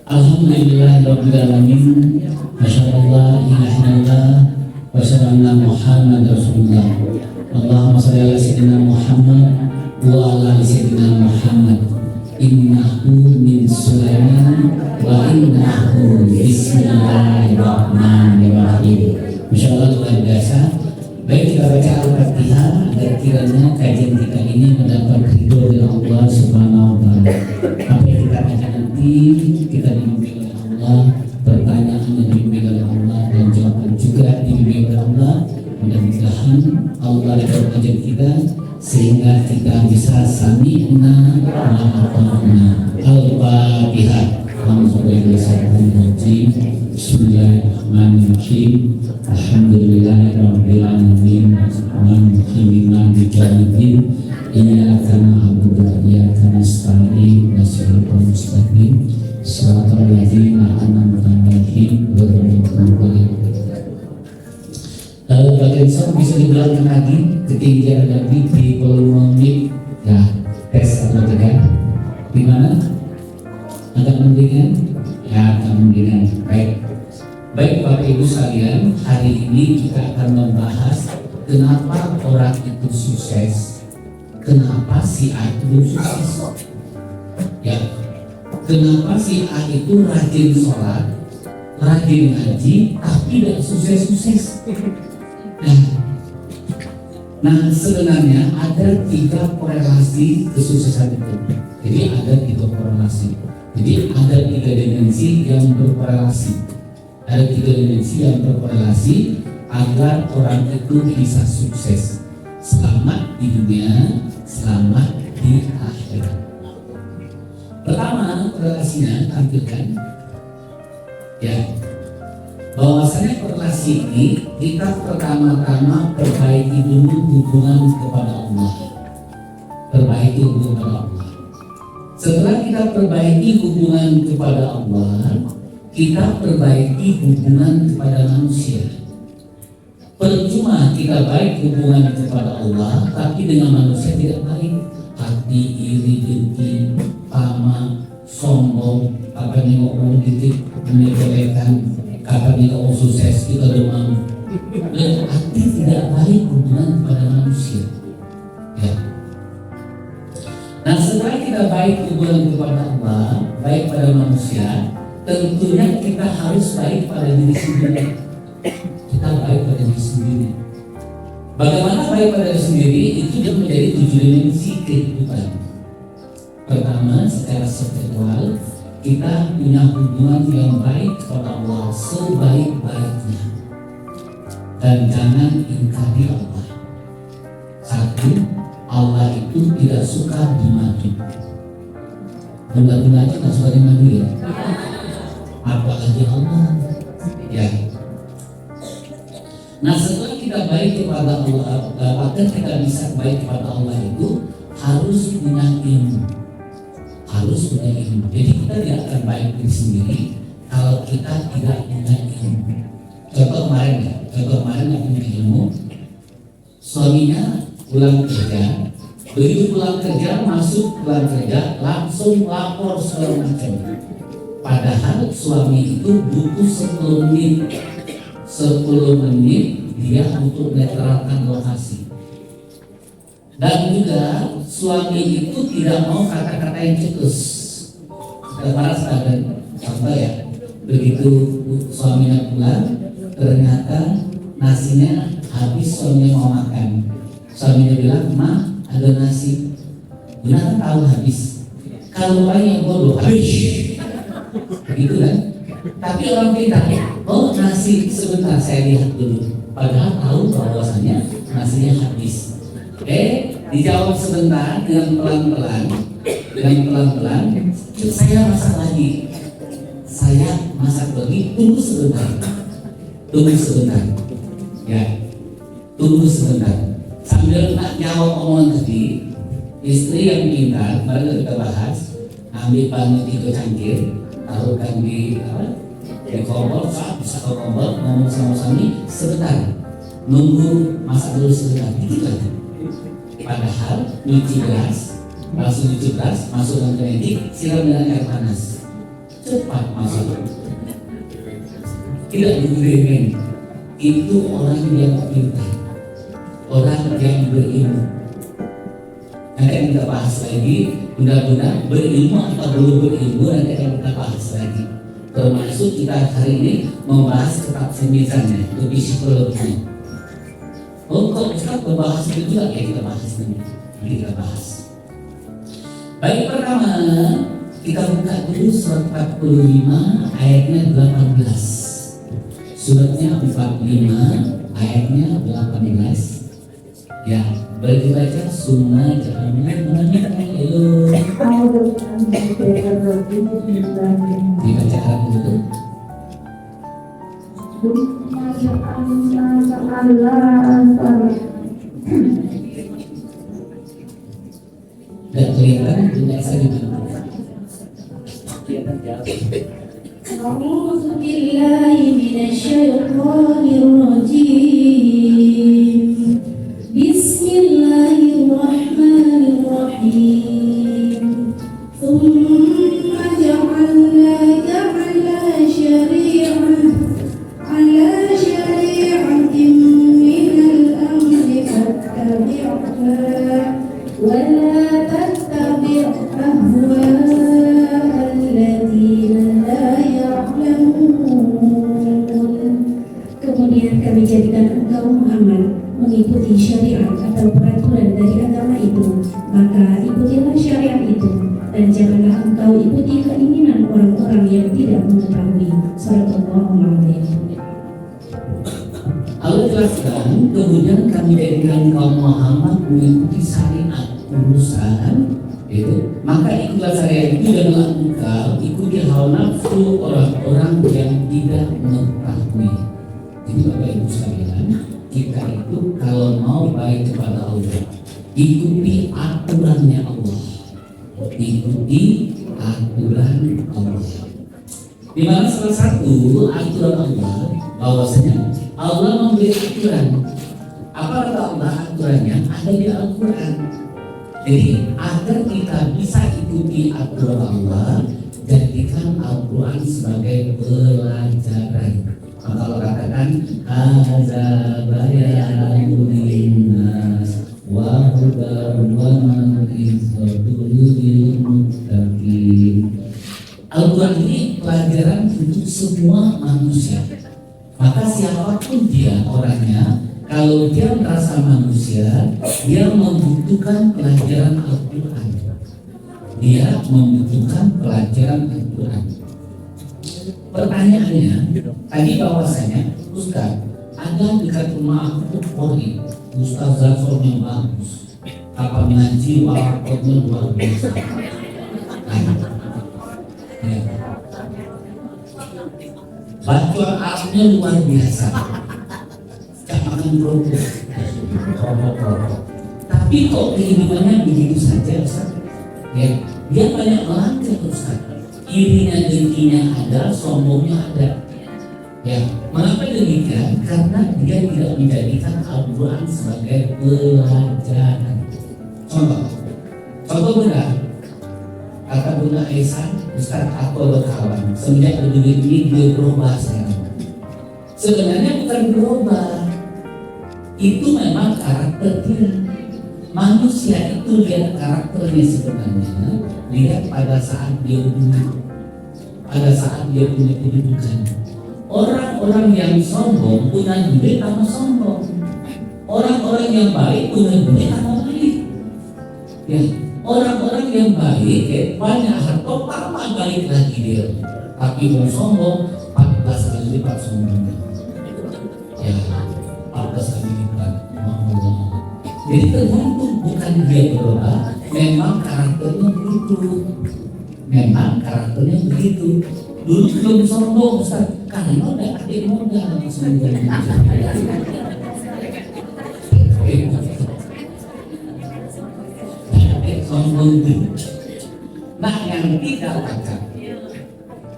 Alhamdulillahirabbil alamin. Masyaallah, ilaha wa sallallahu Muhammad Rasulullah. Allahumma shalli ala sayyidina Muhammad wa ala ali sayyidina Muhammad. Innahu min Sulaiman wa innahu bismillahirrahmanirrahim. Masyaallah, luar biasa. Baik, kita baca Al-Fatihah agar kiranya kajian kita ini mendapat ridho dari Allah Subhanahu wa taala. Apa yang kita baca nanti kita dibimbing oleh Allah, pertanyaan yang dibimbing oleh Allah, dan jawaban juga dibimbing oleh Allah. Mudah-mudahan Allah ridho kajian kita sehingga kita bisa sami'na wa ata'na. Al-Fatihah. Bismillahirrahmanirrahim. Alhamdulillahirabbil alamin. Arrahmanirrahim. Maliki yaumiddin. Iyyaka na'budu wa iyyaka nasta'in. Shiratal mustaqim. Shiratal ladzina an'amta 'alaihim ghairil maghdubi 'alaihim. Bagian sound bisa diulangi lagi, ketinggian lagi di volume mic. Ya, tes atau tidak? Di mana? Agak mendingan? Ya, agak mendingan. Baik Bapak Ibu sekalian, hari ini kita akan membahas kenapa orang itu sukses, kenapa si A itu sukses. Ya, kenapa si A itu rajin sholat, rajin ngaji, tapi tidak sukses-sukses. Nah, sebenarnya ada 3 korelasi kesuksesan itu. Jadi ada 3 korelasi. Jadi ada 3 dimensi yang berkorelasi. Ada 3 dimensi yang berkorelasi agar orang itu bisa sukses, selamat di dunia, selamat di akhirat. Pertama, korelasinya tampilkan ya, bahwasanya korelasi ini kita pertama-tama perbaiki dulu hubungan kepada Allah. Perbaiki hubungan kepada Allah. Setelah kita perbaiki hubungan kepada Allah, kita perbaiki hubungan kepada manusia. Percuma kita baik hubungan kepada Allah, tapi dengan manusia tidak baik. Hati, iri, dengki, tamak, sombong, apa nih ngomong dikit, menyepelekan, kapan nih ngomong sukses, kita demam. Dan hati tidak baik hubungan kepada manusia. Ya. Nah, setelah kita baik hubungan kepada Allah, baik pada manusia, tentunya kita harus baik pada diri sendiri. Kita baik pada diri sendiri. Bagaimana baik pada diri sendiri? Itu yang menjadi 7 dimensi kehidupan. Pertama, secara spiritual, kita punya hubungan yang baik kepada Allah sebaik-baiknya. Dan jangan ingkari Allah. 1, Allah itu tidak suka dimadu. Benda-benda aja nggak suka dimadu ya. Apalagi Allah. Ya. Nah, setelah kita baik kepada Allah, agar kita bisa baik kepada Allah itu harus punya ilmu. Harus punya ilmu. Jadi kita tidak akan baik diri sendiri kalau kita tidak punya ilmu. Contoh kemarin aku punya ilmu. Suaminya pulang kerja, begitu pulang kerja, masuk pulang kerja, langsung lapor segala macam. Padahal suami itu butuh 10 menit dia untuk menetralkan lokasi. Dan juga suami itu tidak mau kata-kata yang cetus. Kepala sekalian, contoh ya, begitu suaminya pulang, ternyata nasinya habis, suaminya mau makan. Suaminya bilang, "Ma, ada nasi." Benar tahu habis. Kalau orang yang bodoh, habis. Begitu kan? Tapi orang pintar, "Oh, nasi sebentar saya lihat dulu." Padahal tahu bahwasanya nasinya habis. Dijawab sebentar dengan pelan-pelan. Saya masak lagi. Saya masak lagi. Tunggu sebentar. Ya, tunggu sebentar. Sambil nak jawab omongan tadi, istri yang pintar, baru kita bahas, ambil panut itu cangkir, taruhkan di kompor, bisa ke kompor, ngomong sama suami sebentar, nunggu masak dulu sebentar, gitu kan? Padahal nyuci gelas, masukkan ke keranjang, siram dengan air panas. cepat masuk. Tidak digedekan. Itu orang yang pintar, orang yang berilmu. Nanti kita bahas lagi, benar-benar berilmu atau belum berilmu, nanti akan kita bahas lagi. Termasuk kita hari ini membahas kitab semisalnya, lebih psikologi. Oh, kok Ustaz membahas itu juga? Ya kita bahas nanti. Kita bahas. Baik, pertama kita buka dulu surat 45 ayatnya 18. Suratnya 45 ayatnya 18. Ya, bagi baca sunnah jangan menyanyikan dibaca Arab dulu. Dan kelihatan tidak saya dimana. Kelihatan jauh. أعوذ بالله من الشيطان الرجيم بسم الله الرحمن الرحيم ثم جعلناك على شريعة من الأمر فاتبعها ولا تتبع أهواء الذين لا kemudian kami jadikan engkau Muhammad mengikuti syariat atau peraturan dari agama itu, maka ikutilah syariat itu dan janganlah engkau ikuti keinginan orang-orang yang tidak mengetahui. Sallallahu alaihi wasallam. Allah jelaskan, kemudian kami jadikan kaum Muhammad mengikuti syariat urusan itu, maka ikutlah syariat itu janganlah engkau ikuti hawa nafsu orang-orang yang tidak mengetahui. Jadi Bapak Ibu sekalian, kita itu kalau mau baik kepada Allah, ikuti aturannya Allah. Ikuti aturan Allah. Di mana salah satu aturan Allah, bahwasanya Allah memberi aturan. Apa kata Allah aturannya? Ada di Al-Quran. Jadi agar kita bisa ikuti aturan Allah, jadikan Al-Quran sebagai pelajaran. Maka Allah katakan hadza bayanun linnas wa hudan wa mau'izatul lil muttaqin. Al-Quran ini pelajaran untuk semua manusia. Maka siapapun dia orangnya, kalau dia merasa manusia, dia membutuhkan pelajaran Al-Quran. Dia membutuhkan pelajaran Al-Quran. Pertanyaannya, tadi bahwasanya Ustaz, ada dekat rumah aku Polri, Ustaz Zafar yang bagus, apa mengaji walaupun luar biasa. Ya. Bacaan Arabnya luar biasa. Jangan produk. Tapi kok kehidupannya begitu saja, Ustaz? Ya, dia banyak melanggar, Ustaz. Irinya dengkinya ada, sombongnya ada. Ya, mengapa demikian? Karena dia tidak menjadikan Al-Quran sebagai pelajaran. Contoh benar. Kata Bunda Aisyah, Ustaz aku ada kawan. Semenjak berdiri ini dia berubah sekarang. Sebenarnya bukan berubah. Itu memang karakter dia. Manusia itu lihat karakternya sebenarnya, lihat pada saat dia duduk, pada saat dia punya kedudukan. Orang-orang yang sombong punya duit sama sombong. Orang-orang yang baik punya duit sama baik. Ya, orang-orang yang baik banyak harta tambah baik lagi dia. Tapi mau sombong 14 kali lipat sombongnya. Ya, 14 kali lipat. Jadi tergantung, bukan dia berubah, memang karakternya begitu. Memang karakternya begitu. Dulu belum sombong, Ustaz, karena udah adik modal sebenarnya. Sombong itu. Nah, yang tidak akan,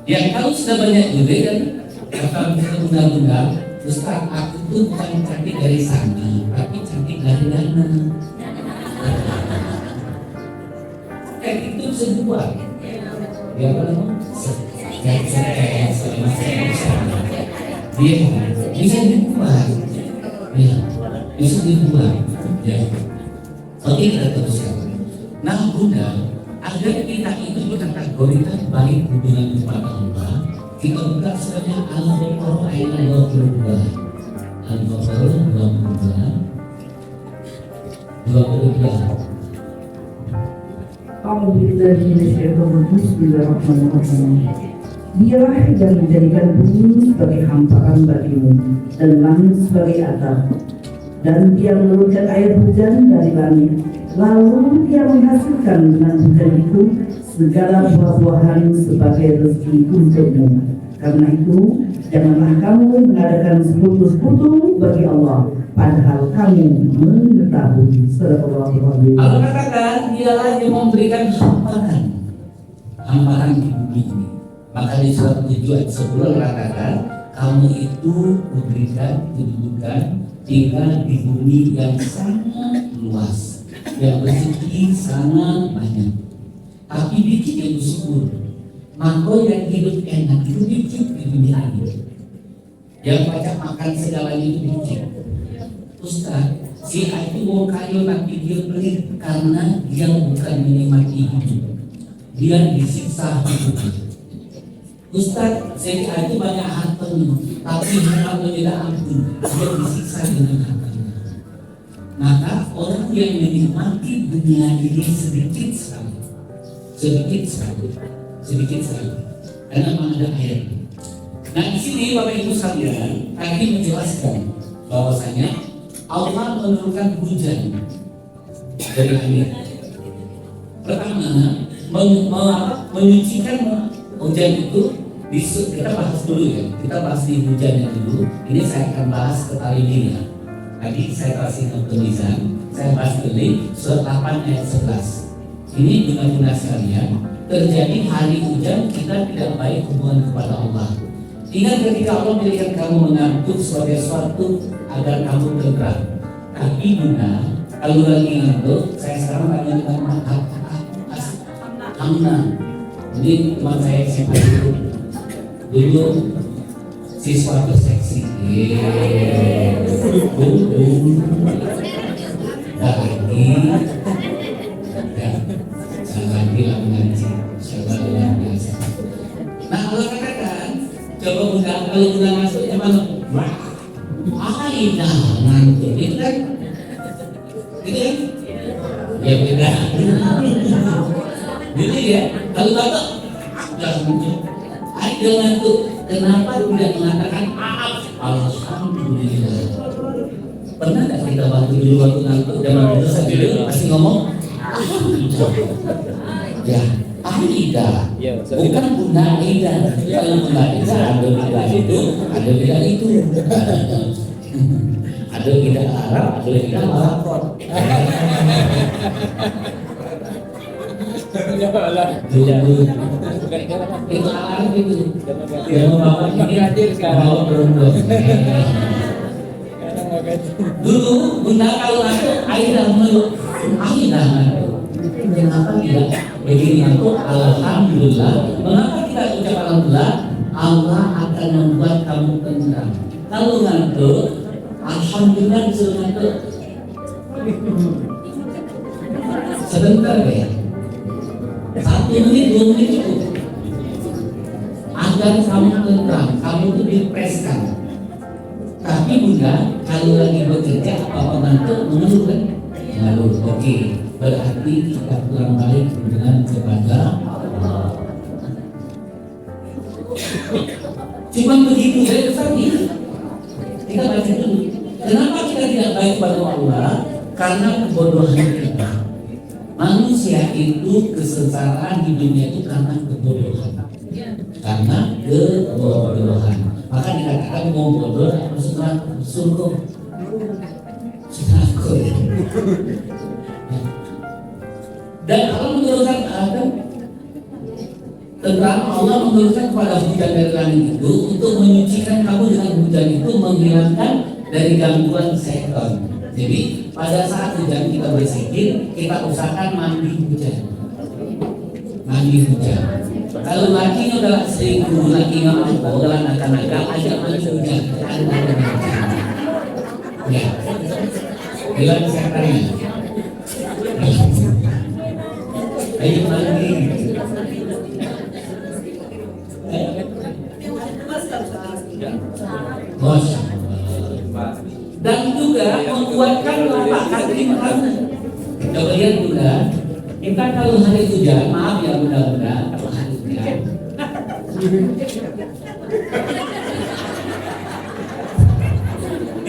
yang tahu sudah banyak juga kan, kata undang-undang, Ustaz, aku tuh bukan cantik dari sana, tapi cantik dari dana. Kayak itu bisa dibuat. Ya, dia bisa dibuat, ya, bisa dibuat, ya. Oke, kita teruskan. Nah, Bunda, agar kita itu berkategorikan baik hubungan kepada Allah, kita buka saja Al-Baqarah ayat 22. Al-Baqarah 22. Bismillahirrahmanirrahim. Dialah yang menjadikan bumi sebagai hamparan bagimu dan langit sebagai atap, dan dia menurunkan air hujan dari langit, lalu dia menghasilkan dengan hujan itu segala buah-buahan sebagai rezeki untukmu. Karena itu janganlah kamu mengadakan sekutu bagi Allah, padahal kamu mengetahui. Sadaqallahul Allah katakan dialah yang memberikan hamparan di bumi ini. Maka di surat 7 ayat 10 katakan kamu itu memberikan kedudukan tinggal di bumi yang sangat luas, yang rezeki sangat banyak, tapi dikit yang bersyukur. Maka yang hidup enak itu dikit di dunia ini, yang banyak makan segalanya itu dikit. Ustaz, si A itu mau kaya tapi dia pelit karena dia bukan menikmati hidup, dia disiksa hidupnya. Ustaz, si A itu banyak hartanya tapi hartanya tidak ampun, dia disiksa dengan hartanya. Maka orang yang menikmati dunia ini sedikit sekali, karena ada air. Nah, di sini Bapak Ibu sekalian, kami menjelaskan bahwasanya Allah menurunkan hujan dari langit. Pertama, menyucikan hujan itu. Kita bahas dulu ya. Kita bahas di hujannya dulu. Ini saya akan bahas ke kali ini ya. Tadi saya kasih tulisan. Saya bahas dulu surat 8 ayat 11. Ini benar-benar sekalian. Terjadi hari hujan, kita tidak baik hubungan kepada Allah. Ingat ketika Allah memberikan kamu mengantuk sebagai suatu agar kamu tergerak. Tapi Bunda, kalau lagi ngantuk, saya sekarang tanya dengan maaf. Amna. Jadi teman saya siapa dulu siswa terseksi. Jangan bilang ngaji, coba luar biasa. Nah, Allah katakan, coba Bunda, kalau Bunda masuk mana? Indah ngantuk, itu kan? Ya beda. Jadi ya, kalau Bapak jangan muncul. Ayo ngantuk. Kenapa tidak mengatakan alhamdulillah? Pernah nggak kita waktu ngantuk zaman dulu saya pasti ngomong ya Aida, bukan Bunda Aida. Kalau Bunda Aida ada beda itu, ada beda itu. Ada beda Arab, ada beda Arab. Dulu itu Arab itu. Yang bapak ini hadir bawa berondong. Dulu Bunda kalau ngantuk Aida meluk, Aida ngantuk. Kenapa tidak begini ngantuk? Alhamdulillah. Mengapa kita ucap alhamdulillah? Allah akan membuat kamu tenang. Kalau ngantuk, alhamdulillah disuruh ngantuk. Sebentar ya. 1 menit, 2 menit cukup. Agar kamu tenang, kamu itu dipreskan. Tapi Bunda, kalau lagi bekerja apa ngantuk mengeluh kan? Mengeluh. Oke, berarti kita pulang balik dengan kepada Allah. Cuma begitu saya tadi. Kita baca dulu. Kenapa kita tidak baik kepada Allah? Karena kebodohan kita. Manusia itu kesengsaraan di dunia itu karena kebodohan. Karena kebodohan. Maka dikatakan mau bodoh masuk surga. Surga. Dan Allah menurunkan Adam. Tentang Allah menurunkan kepada hujan dari langit itu untuk menyucikan kamu dengan hujan itu, menghilangkan dari gangguan setan. Jadi pada saat hujan kita berzikir, kita usahakan mandi hujan. Mandi hujan. Kalau lakinya udah selingkuh, lakinya mampu, udah nakal-nakal, ajak manis udah. Ya, bilang sekarang. Ayo lagi. Masya Allah. Dan juga membuatkan lapak hati kamu. Coba lihat juga, kita kalau hari hujan, maaf ya bunda-bunda, kalau hari hujan.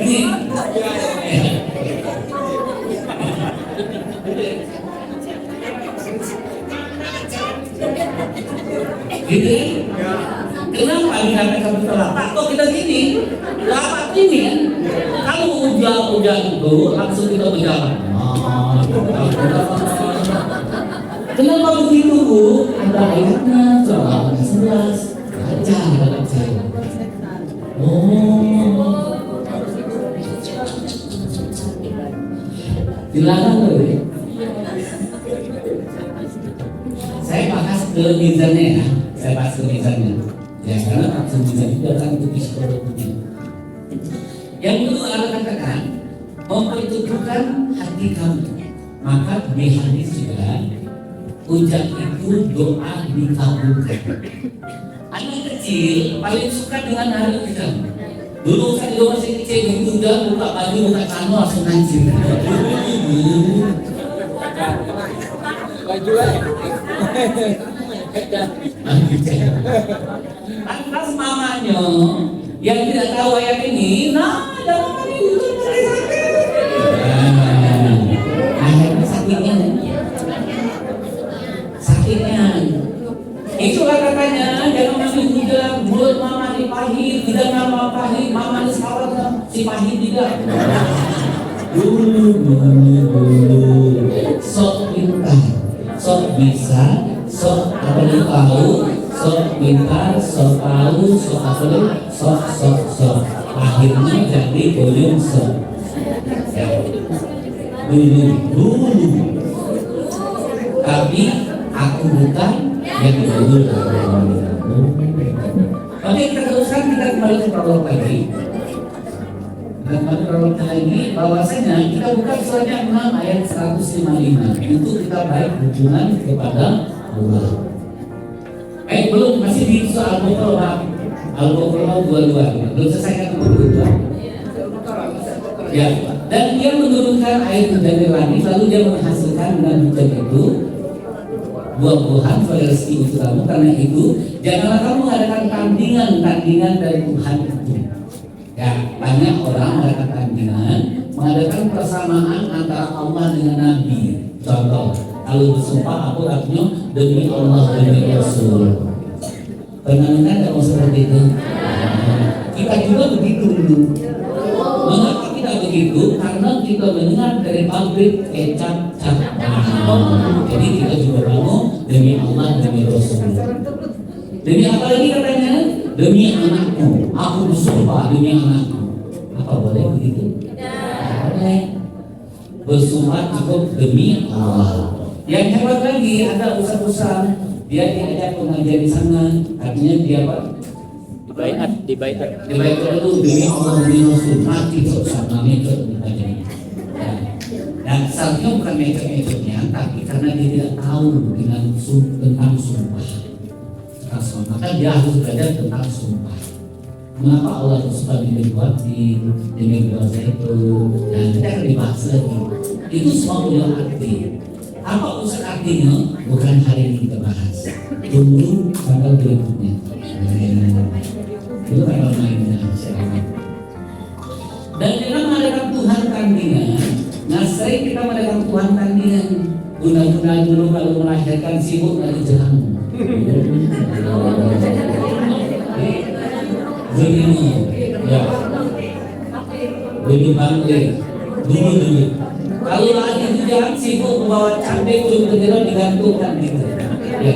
Ini gitu ya? Kenapa dikatakan betul lapak? Kok kita gini? Lapak ini kan? Kalau hujan itu langsung kita berjalan. Kenapa begitu Bu? Ada ayatnya, surah 11. Baca. Oh, dilarang loh ya. Saya bahas ke mizannya ya. Saya bahas ke mizannya. Ya karena maksud mizan itu adalah untuk psikologinya. Yang kedua Allah katakan memperteguhkan hati kamu. Maka di hadis juga hujan itu doa dikabulkan. Anak kecil paling suka dengan hari hujan. Dulu saya juga masih kecil hujan buka baju buka celana langsung nancing. Baju Lantas mamanya yang tidak tahu ayat ini, nah jangan itu akhirnya sakitnya. Itulah katanya jangan masih hujan, mulut mama dipahit, tidak nama pahit, mama disawat si pahit tidak. Dulu sok pintar, sok bisa, sok apa nih tahu, sok pintar, sok tahu, sok apa nih, sok. Akhirnya jadi volume sok. Ya. Dulu. Tapi aku bukan yang dulu. Oke, kita teruskan, kita kembali ke prolog lagi. Dan prolog lagi bahwasanya kita buka surahnya 6 ayat 155. Itu kita baik hubungan kepada Allah. Belum, masih di soal Al-Baqarah 22. Belum selesai kan 22. Ya, dan dia menurunkan air hujan dari langit, lalu dia menghasilkan dengan hujan itu buah-buahan pada rezeki untuk kamu. Karena itu janganlah kamu mengadakan tandingan dari Tuhan itu. Ya, banyak orang mengadakan persamaan antara Allah dengan Nabi. Contoh, kalau bersumpah aku artinya demi Allah demi Rasul. Pernah dengar kalau seperti itu? Kita juga begitu dulu. Mengapa kita begitu? Karena kita mendengar dari pabrik kecap cap. Jadi kita juga mau demi Allah demi Rasul. Demi apa lagi katanya? Demi anakku. Aku bersumpah demi anakku. Apa boleh begitu? Boleh. Bersumpah cukup demi Allah. Yang hebat lagi ada usaha-usaha dia diajak pengajian di sana, artinya dia apa? Dibaiat dulu demi Allah demi Rasul, mati sama metode misalnya. Dan asalnya bukan metode-metodenya, tapi karena dia tidak tahu tentang sumpah. Maka dia harus belajar tentang sumpah. Mengapa Allah suka dibuat di bahasa itu dan kita akan dibahas lagi. Itu semua punya arti. Apa usaha artinya? Bukan hari ini kita bahas. Tunggu tanggal berikutnya. Itu tanggal mainnya. Dan dengan mengadakan Tuhan tandingan, nah sering kita mengadakan Tuhan tandingan. Bunda-bunda dulu kalau melahirkan sibuk dari jalan. Begini, ya. Dulu bangke, dulu. Kalau lagi itu jangan sibuk membawa cabai untuk kejelang digantungkan gitu. Ya.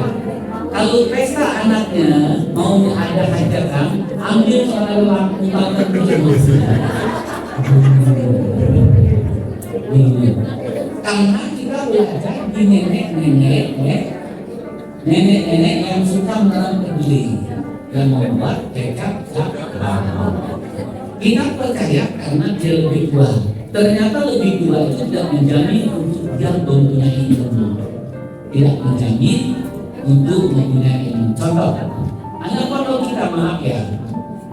Kalau pesta anaknya mau ada hajatan, ambil soal lampu tangan terus. Karena kita belajar di nenek-nenek, nenek-nenek yang suka menanam kedelai dan membuat kecap bawang. Kita percaya karena dia lebih tua. Ternyata lebih tua itu tidak menjamin untuk dia mempunyai ilmu. Tidak menjamin untuk mempunyai ilmu. Contoh, anak kalau kita maaf ya,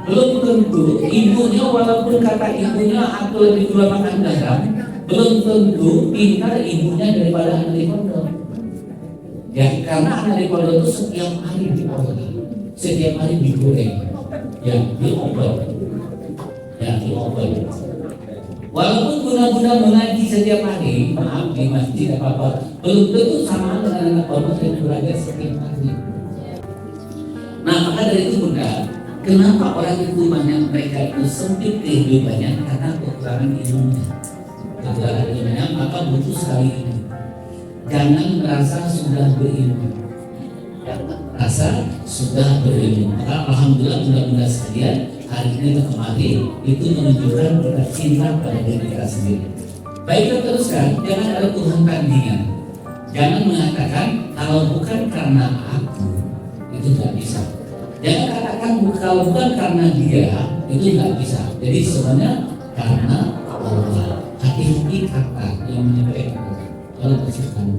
belum tentu ibunya walaupun kata ibunya aku lebih tua makan garam, belum tentu pintar ibunya daripada anak di pondok. Ya, karena anak di pondok itu setiap hari diolah, setiap hari digoreng, ya diolah, ya diolah. Walaupun guna-guna mengaji setiap hari, maaf di masjid apa-apa, belum tentu sama dengan anak pondok yang belajar setiap hari. Nah, maka dari itu Bunda, kenapa orang itu banyak mereka itu sempit kehidupannya karena kekurangan ilmunya. Kekurangan ilmunya, maka butuh sekali ini. Jangan merasa sudah berilmu. Jangan merasa sudah berilmu. Maka alhamdulillah Bunda-bunda sekalian, hari ini atau kemarin itu menunjukkan kita cinta pada diri kita sendiri. Baik, kita teruskan, jangan ada Tuhan tandingan. Jangan mengatakan kalau bukan karena aku itu tidak bisa. Jangan katakan kalau bukan karena dia itu tidak bisa. Jadi sebenarnya karena Allah. Hati-hati kata yang menyampaikan kalau bersihkan.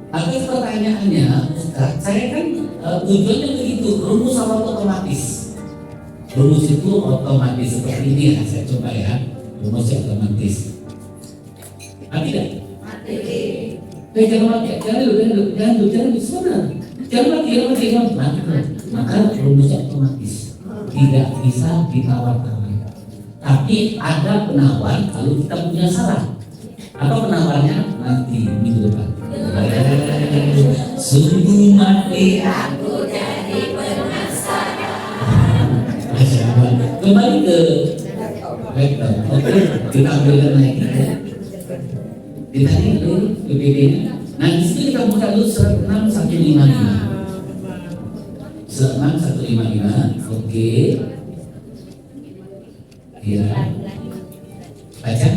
Akhir pertanyaannya, Ustaz, saya kan tujuannya begitu, rumus awal otomatis. Rumus itu otomatis seperti ini ya, saya coba ya, rumus otomatis. Mati tidak? Mati. Jangan mati, jangan dulu, sebenarnya. Jangan mati. Maka rumusnya otomatis, tidak bisa ditawar-tawar. Tapi ada penawar kalau kita punya salah. Apa penawarnya? Nanti minggu depan. Sungguh mati aku jadi penasaran. Kembali ke vektor. Oke, kita ambilkan lagi. Ditarik dulu PPB-nya. Nah, di situ kita buka dulu surat 6155. Surat 6155. Oke. Ya. Baca.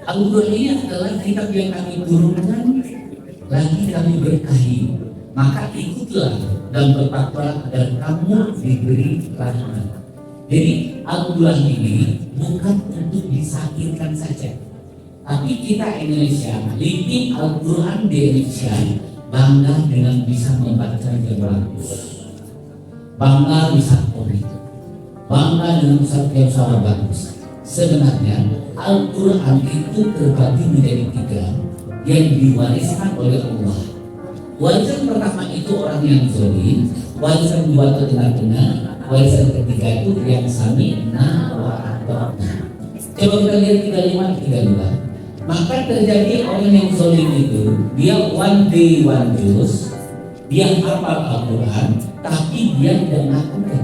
Al-Quran ini adalah kitab yang kami turunkan, lagi kami berkahi. Maka ikutlah dan bertakwalah agar kamu diberi rahmat. Jadi Al-Quran ini bukan untuk disakitkan saja, tapi kita Indonesia, living Al-Quran di Indonesia, bangga dengan bisa membaca yang bagus, bangga bisa komik, bangga dengan ustaz yang sangat bagus. Sebenarnya Al-Quran itu terbagi menjadi 3 yang diwariskan oleh Allah. Warisan pertama itu orang yang zalim, warisan kedua itu benar-benar, warisan ketiga itu yang sami'na wa ata'na. Coba kita lihat 35-32. Maka terjadi orang yang zalim itu, dia one day one juice, dia hafal Al-Quran, tapi dia tidak melakukan.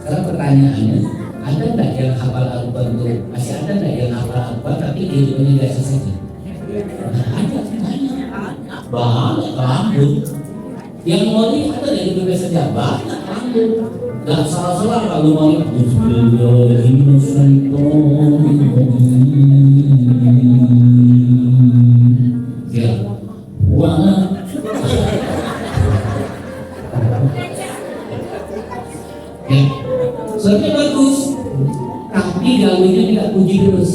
Sekarang pertanyaannya, ada enggak yang hafal Al-Quran itu? Masih ada enggak yang hafal Al-Quran tapi kehidupannya biasa saja? Nah, ada banyak rambut. Yang mau ini ada yang hidup saja, banyak rambut. Gak salah-salah kalau mau ya, wah. Ya, suratnya bagus, tapi gaulnya tidak puji terus.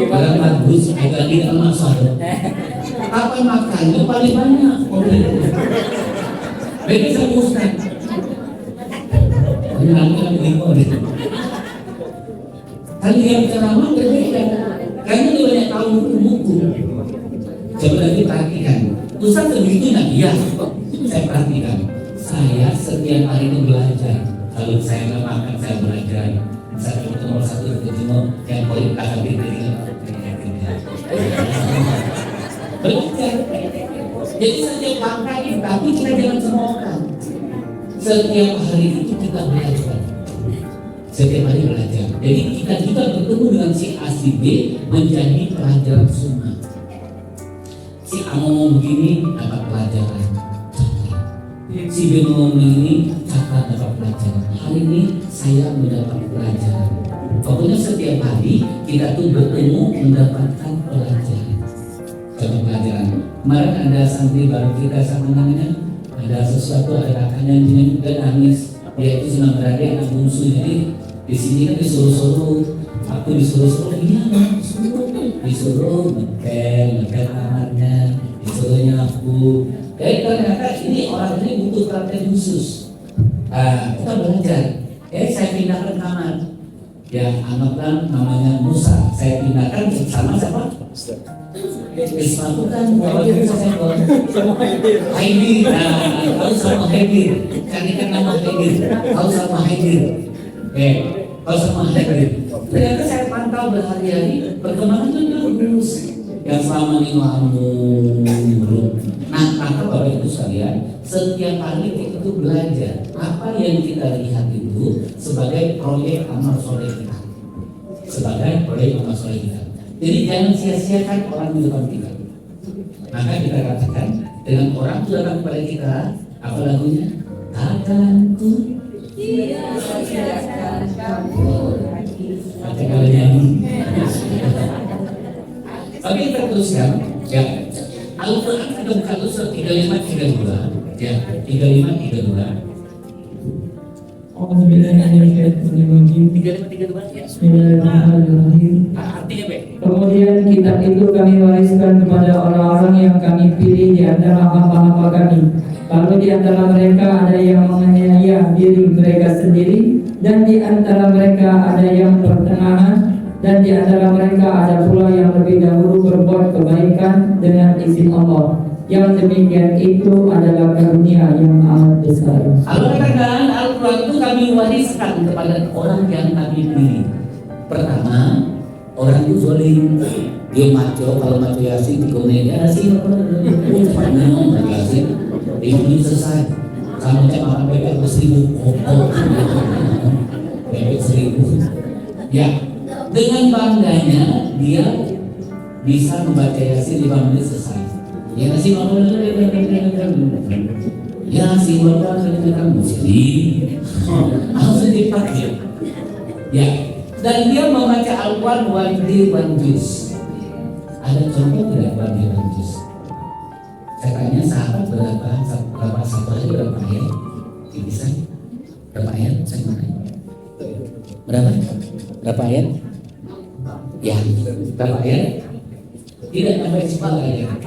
Barang bagus, agak tidak masalah. Apa makannya paling banyak? Bagi saya Ustaz. Menangkan lima deh. Kalau yang ceramah berbeda, karena dia banyak tahu buku. Coba lagi perhatikan. Ustaz begitu nak? Iya. Saya perhatikan. Saya setiap hari itu belajar. Kalau saya nggak makan, saya belajar. Saya nomor 1 ketemu yang paling kakak belajar. Jadi setiap langkah tapi kita jangan semokan. Setiap hari itu kita belajar. Setiap hari belajar. Jadi kita juga bertemu dengan si A si B menjadi pelajaran sunnah. Si A ngomong begini dapat pelajaran. Si B ngomong ini dapat pelajaran. Hari ini saya mendapat pelajaran. Pokoknya setiap hari kita tuh bertemu mendapatkan pelajaran. Kemarin ada santri baru kita sama namanya, ada sesuatu, ada kakaknya yang juga nangis. Dia itu senang berada anak bungsu, jadi di sini kan disuruh-suruh, aku disuruh-suruh, iya disuruh ngepel kamarnya, disuruh nyapu. Jadi ternyata ini orang ini butuh perhatian khusus. Kita belajar. Saya pindahkan kamar. Ya, anggaplah namanya Musa, saya pindahkan sama siapa? Isma bukan, kalau Musa saya buat Haidir. Tahu sama Haidir, kan ikan nama Haidir. Tahu sama Haidir. Tahu sama Haidir. Ternyata saya pantau berhari-hari perkembangan itu bagus. Yang selama ini belum. Nah, maka Bapak Ibu sekalian, setiap hari kita itu belajar apa yang kita lihat itu sebagai proyek amal soleh kita, sebagai proyek amal soleh kita. Jadi jangan sia-siakan orang di depan kita. Maka kita katakan dengan orang itu datang kepada kita, apa lagunya? Takkanku tidak sia-siakan kamu. Kata kalau nyanyi. Oke, kita teruskan. Ya, Al-Quran ada buka surat 35-32. Ya, 35-32. Bismillahirrahmanirrahim. Kemudian kitab itu kami wariskan kepada orang-orang yang kami pilih di antara hamba-hamba kami. Lalu di antara mereka ada yang menganiaya diri mereka sendiri, dan di antara mereka ada yang pertengahan, dan di antara mereka ada pula yang lebih dahulu berbuat kebaikan dengan izin Allah. Yang demikian itu adalah karunia yang amat besar. Allah katakan Al-Quran itu kami wariskan kepada orang yang kami pilih. Pertama, orang itu zalim, dia maco, kalau maco yasin di komedi yasin, yasin, ini selesai. Sama macam makan bebek 1000, bebek 1000. Ya, dengan bangganya dia bisa membaca yasin 5 menit selesai. Ya si Muhammad ya si Muhammad muslim langsung dipakai. Ya, dan dia membaca Al-Quran one juz. Ada contoh tidak one juz? Katanya sahabat berapa satu hari berapa ayat? Bisa berapa ayat? Berapa ayat? Ya, berapa ayat? Tidak sampai 10 ayat.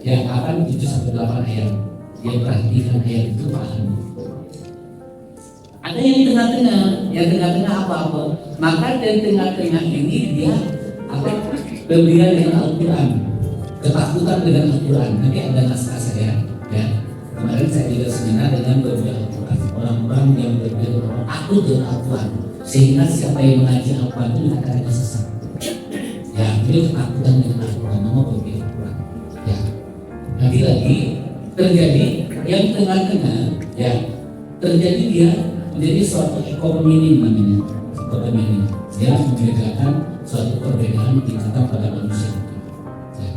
Yang akan 7-8 ayat. Dia perhatikan ayat itu paham. Ada yang di tengah-tengah, apa-apa. Maka dari tengah-tengah ini dia berbicara dengan Al-Quran, ketakutan dengan Al-Quran. Nanti ada naskah saya, ya. Kemarin saya juga seminar dengan beberapa orang-orang yang berbicara takut dengan Al-Quran, sehingga siapa yang mengaji Al-Quran itu dikatakan sesat. Ya, dia ketakutan dengan Al-Quran, nama berbicara. Nanti lagi terjadi yang tengah-tengah, ya, terjadi dia menjadi suatu ekonomi namanya, ekonomi dia membedakan suatu perbedaan tingkatan pada manusia. Ya.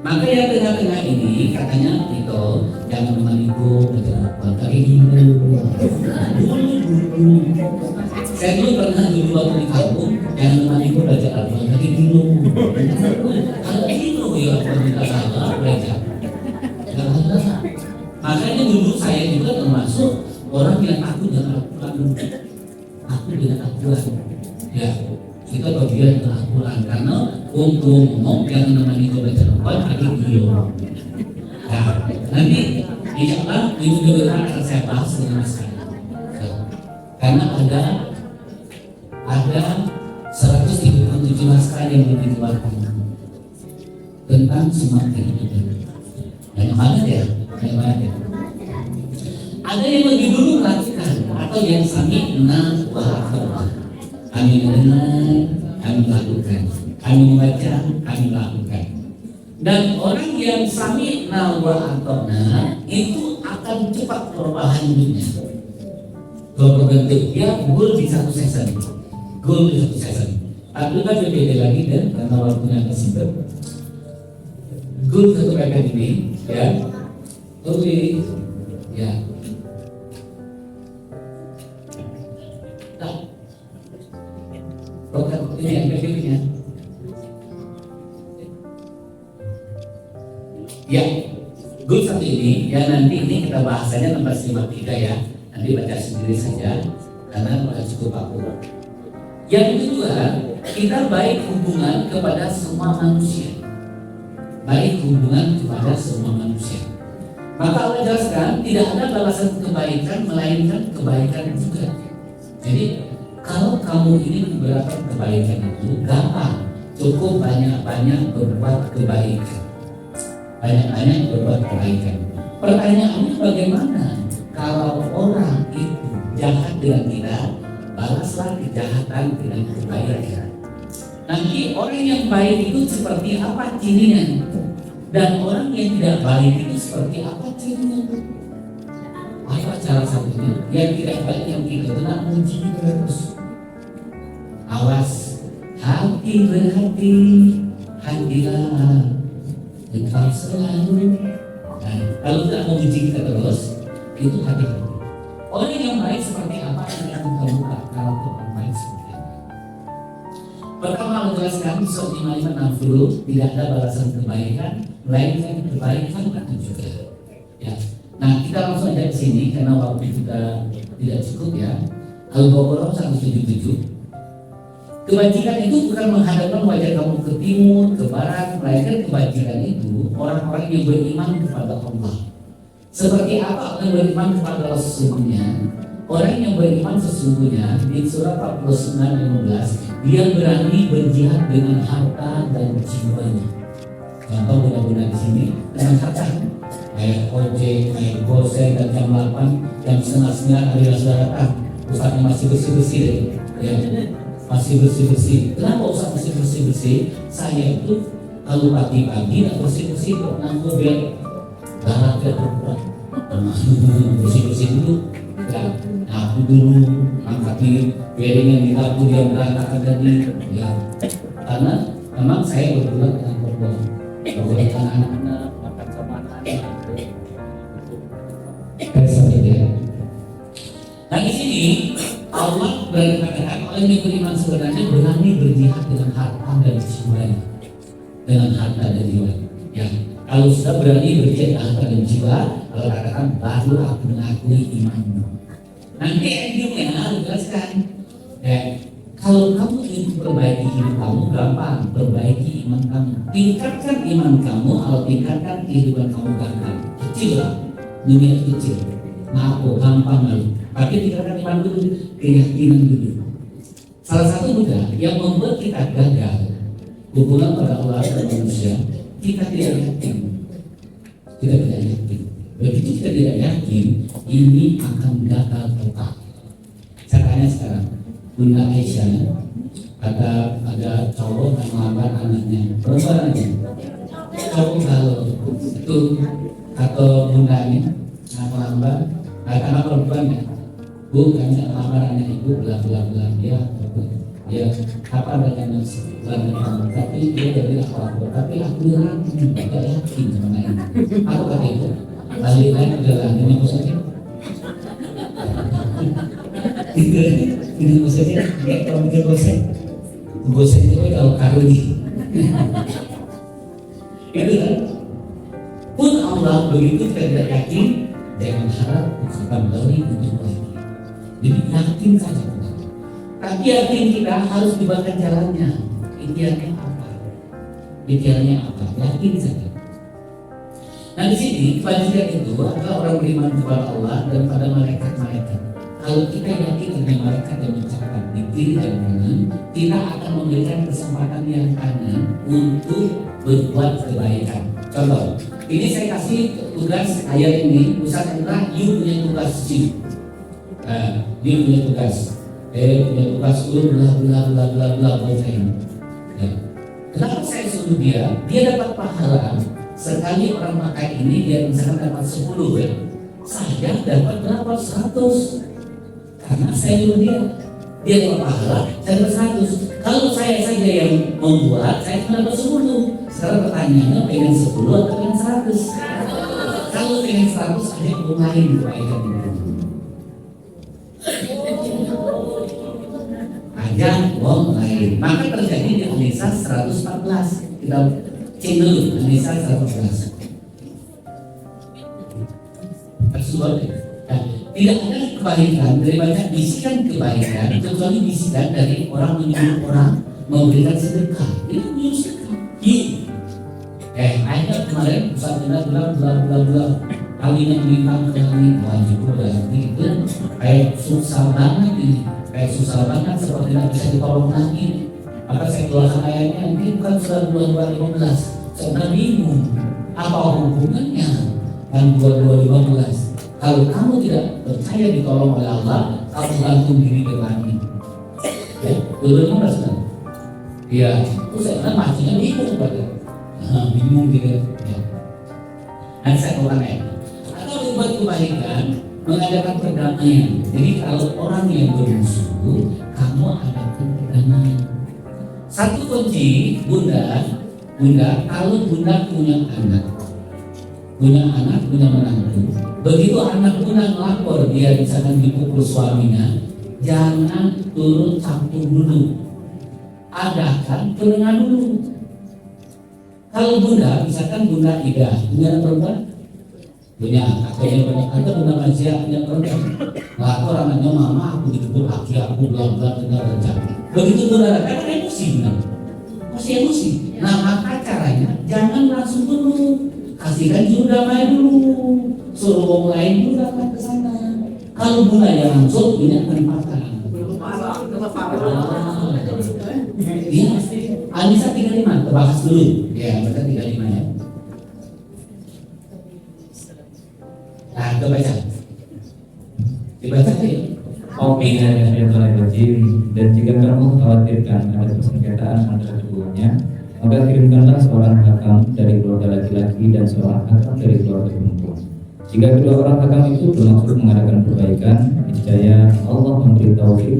Maka yang tengah-tengah ini katanya itu jangan memaniku berjalan kaki dulu. Saya dulu pernah waktu di kampung jangan memaniku belajar Al-Quran kaki dulu. Kalau itu ya kita salah belajar. Makanya dulu saya juga termasuk orang yang takut dengan Al-Quran. Takut dengan Al-Quran. Ya, kita bagian dengan Al-Quran karena ngomong yang namanya itu baca Al-Quran ada dia. Nah, nanti insya Allah minggu depan akan saya bahas dengan Mas Kani. Karena ada 137 naskah yang dikeluarkan tentang semua kehidupan. Banyak banget ya. Ada yang lebih dulu melakukan atau yang sami'na wa ata'na. Kami mendengar, kami lakukan. Kami membaca, kami lakukan. Dan orang yang sami'na wa ata'na itu akan cepat perubahan hidupnya. Kalau berbentuk dia goal di satu season. Tapi kan berbeda lagi dan karena waktunya tersebut. Goal satu paket ini, ya. Tulis, ya. Nah, program ini yang berikutnya. Ya, good satu ini ya, nanti ini kita bahasanya nomor 53 ya. Nanti baca sendiri saja karena cukup aku. Yang kedua, kita baik hubungan kepada semua manusia. Baik hubungan kepada semua manusia. Maka Allah jelaskan tidak ada balasan kebaikan melainkan kebaikan juga. Jadi kalau kamu ingin memberapa kebaikan itu gampang, cukup banyak-banyak berbuat kebaikan. Banyak-banyak berbuat kebaikan. Pertanyaannya bagaimana kalau orang itu jahat dengan kita, balaslah kejahatan dengan kebaikan. Nanti orang yang baik itu seperti apa cirinya? Dan orang yang tidak baik itu seperti apa cirinya? Apa cara satunya? Yang tidak baik yang kita tenang muji terus. Awas, hati berhati, hadilah engkau selalu. Nah, kalau tidak mau muji kita terus, itu hati-hati. Orang yang baik seperti apa yang akan kita buka kalau orang baik seperti apa? Pertama Allah jelaskan surat 5560 tidak ada balasan kebaikan melainkan kebaikan akan juga. Ya. Nah kita langsung aja ke sini karena waktu kita tidak cukup ya. Al-Baqarah 177. Kebajikan itu bukan menghadapkan wajah kamu ke timur, ke barat, melainkan kebajikan itu orang-orang yang beriman kepada Allah. Seperti apa orang beriman kepada Allah sesungguhnya? Orang yang beriman sesungguhnya di surah 49:15 dia berani berjihad dengan harta dan jiwanya. Contoh budak-budak di sini dengan harta, kayak ojek, kayak gosen dan jam 8, jam setengah 9 hari sudah datang, Ustaznya masih bersih-bersih, ya masih bersih-bersih. Kenapa Ustaz masih bersih-bersih? Saya itu kalau pagi-pagi nggak bersih-bersih kok nanggung biar darah berkurang. Bersih-bersih dulu, ya, aku dulu angkat piring yang di dapur yang berantakan tadi, ya. Karena memang saya berbuat dengan berbuat anak-anak makan sama anak-anak. Nah di sini Allah berkata orang yang beriman sebenarnya berani berjihad dengan harta dan jiwanya, dengan harta dan jiwa. Ya, kalau sudah berani berjihad dengan harta dan jiwa, Allah katakan baru aku mengakui imanmu. Nanti endingnya Allah jelaskan, ya, kalau kamu ingin perbaiki hidup kamu gampang, perbaiki iman kamu, tingkatkan iman kamu, Allah tingkatkan kehidupan kamu gampang. Kecil lah, dunia kecil, ngaku gampang lalu. Tapi tingkatkan iman dulu, keyakinan dulu. Salah satu juga yang membuat kita gagal hubungan pada Allah dan manusia, kita tidak yakin. Kita tidak yakin. Begitu kita tidak yakin, ini akan gagal total. Saya tanya sekarang, Bunda Aisyah, ada cowok yang melamar anaknya, perempuan aja. Cowok kalau itu atau bundanya melamar, anak perempuan ya. Bu, kami melamar anak ibu, bla bla bla, ya apa dengan kamu, tapi dia dari aku, tapi aku tidak yakin sama ini. Aku kata itu, balik lagi ke jalan ini maksudnya. Ini maksudnya, kayak kalau mikir gosen itu kalau karuni. Itu kan, pun Allah begitu kita tidak yakin, jangan harap kita melalui untuk lagi. Jadi yakin saja. Tapi yakin kita harus dibaca jalannya. Ikhtiarnya apa? Ikhtiarnya apa? Yakin saja. Nah di sini kebajikan itu adalah orang beriman kepada Allah dan pada malaikat-malaikat. Kalau kita yakin dengan malaikat yang mencatat di kiri dan kanan, kita akan memberikan kesempatan yang kanan untuk berbuat kebaikan. Contoh, ini saya kasih tugas ayat ini, Ustaz Indra, you punya tugas sih. Dia punya tugas. Punya tugas dulu bla boyfriend. Ya. Kenapa saya suruh dia? Dia dapat pahala sekali orang pakai ini dia misalkan dapat 10 ya. Saya dapat berapa? 100. Karena saya suruh dia dapat pahala, saya dapat 100. Kalau saya saja yang membuat, saya cuma dapat 10. Sekarang pertanyaannya pengen 10 atau pengen 100? Kalau pengen 100 ada yang lain kebaikan ini. Ada wong lain, maka terjadi di Anisa 114. Kita cek dulu Anisa 114. sesuatu. Nah, tidak ada kebaikan dari banyak bisikan kebaikan kecuali bisikan dari orang menyuruh orang memberikan sedekah. Itu menyuruh sedekah. Ada kemarin Ustaz Bunda bilang bla kalinya bintang ke langit wajib berarti itu kayak susah banget ini, kayak susah banget seperti tidak bisa ditolong lagi. Maka saya keluarkan ayatnya ini bukan surat 22:15. Saya bingung apa hubungannya dengan 22:15. Kalau kamu tidak percaya ditolong oleh Allah, kamu gantung diri ke langit. Ya, 22:15 kan? Iya, terus saya bilang maksudnya bingung pada. Bingung gitu. Ya. Nanti saya ulang ya. Atau berbuat kebaikan, mengadakan perdamaian. Jadi kalau orang yang bermusuh, kamu adakan perdamaian. Satu kunci bunda, kalau bunda punya anak, punya menantu. Begitu anak bunda melapor dia misalkan dipukul suaminya, jangan turun campur dulu. Adakan penengah dulu. Kalau bunda, misalkan bunda Ida, punya anak perempuan? Punya, kakaknya banyak, atau bunda Masia punya perempuan? Lapor anaknya, mama aku dipukul kaki aku, bla-bla, dan cabut. Begitu bunda, kan emosi benar. Masih emosi. Nah maka caranya, jangan langsung dulu. Kasihkan juru damai dulu. Suruh orang lain dulu datang ke sana. Kalau bunda yang langsung, punya penempatan. Iya, Anissa 35, terbahas dulu. Ya, betul 35 ya. Nah, coba baca. Dibaca ya. Dan jika kamu khawatirkan ada persengketaan antara keduanya, maka kirimkanlah seorang hakam dari keluarga laki-laki dan seorang hakam dari keluarga perempuan. Jika kedua orang hakam itu bermaksud mengadakan perbaikan, niscaya Allah memberi taufik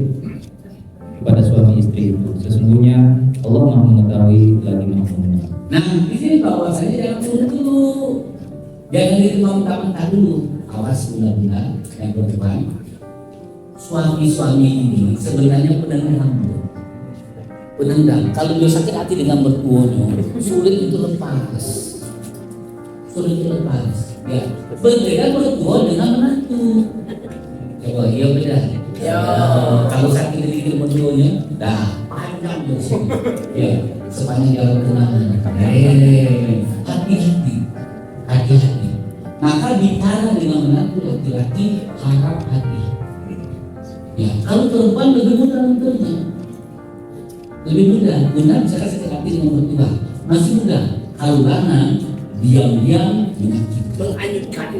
kepada suami istri itu. Sesungguhnya Allah Maha mengetahui lagi Maha mengenal. Nah, di sini bahwasanya jangan turun dulu, jangan diterima mentah-mentah dulu. Awas benar-benar yang berdepan. Suami-suami ini sebenarnya penendang. Kalau dia sakit hati dengan mertuanya, sulit itu lepas. Ya, berbeda mertua dengan menantu. Coba, iya beda. Ya, kalau sakit dari mertuanya, dah panjang dari sini. Ya, sepanjang jalan kenangan. Hati-hati. Maka bicara dengan menantu laki-laki harap hati. Ya, kalau perempuan lebih mudah tentunya. Lebih mudah. Bunda bisa sakit hati dengan mertua. Masih mudah. Kalau lana diam-diam menyakiti. Menganyutkan.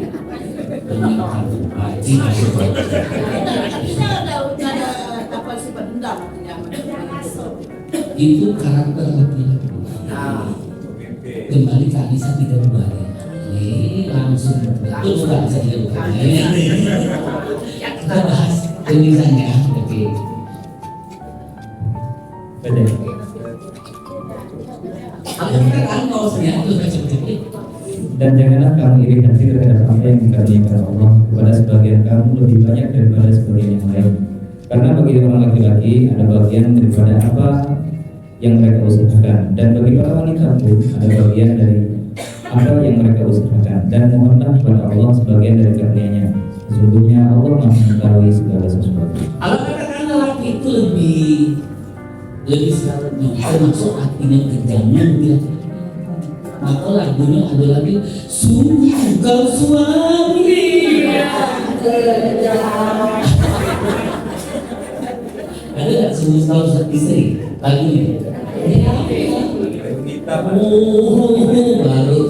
Itu karakter laki-laki. Kembali ke Anissa 32. Langsung betul sudah bisa dilakukan. Kita bahas tulisannya. Oke. Beda. Aku kan kaosnya itu seperti Dan janganlah kamu iri hati terhadap apa yang dikaruniakan Allah kepada sebagian kamu lebih banyak daripada sebagian yang lain. Karena bagi orang laki-laki ada bagian daripada apa yang mereka usahakan, dan bagi para wanita pun ada bagian dari apa yang mereka usahakan. Dan mohonlah kepada Allah sebagian dari karunia-Nya. Sesungguhnya Allah Maha mengetahui segala sesuatu. kalau katakan lelaki itu lebih selalu termasuk artinya kejangan dia. Maka lagunya ada lagi sungguh kau suami ada nggak sungguh kau istri lagunya? Baru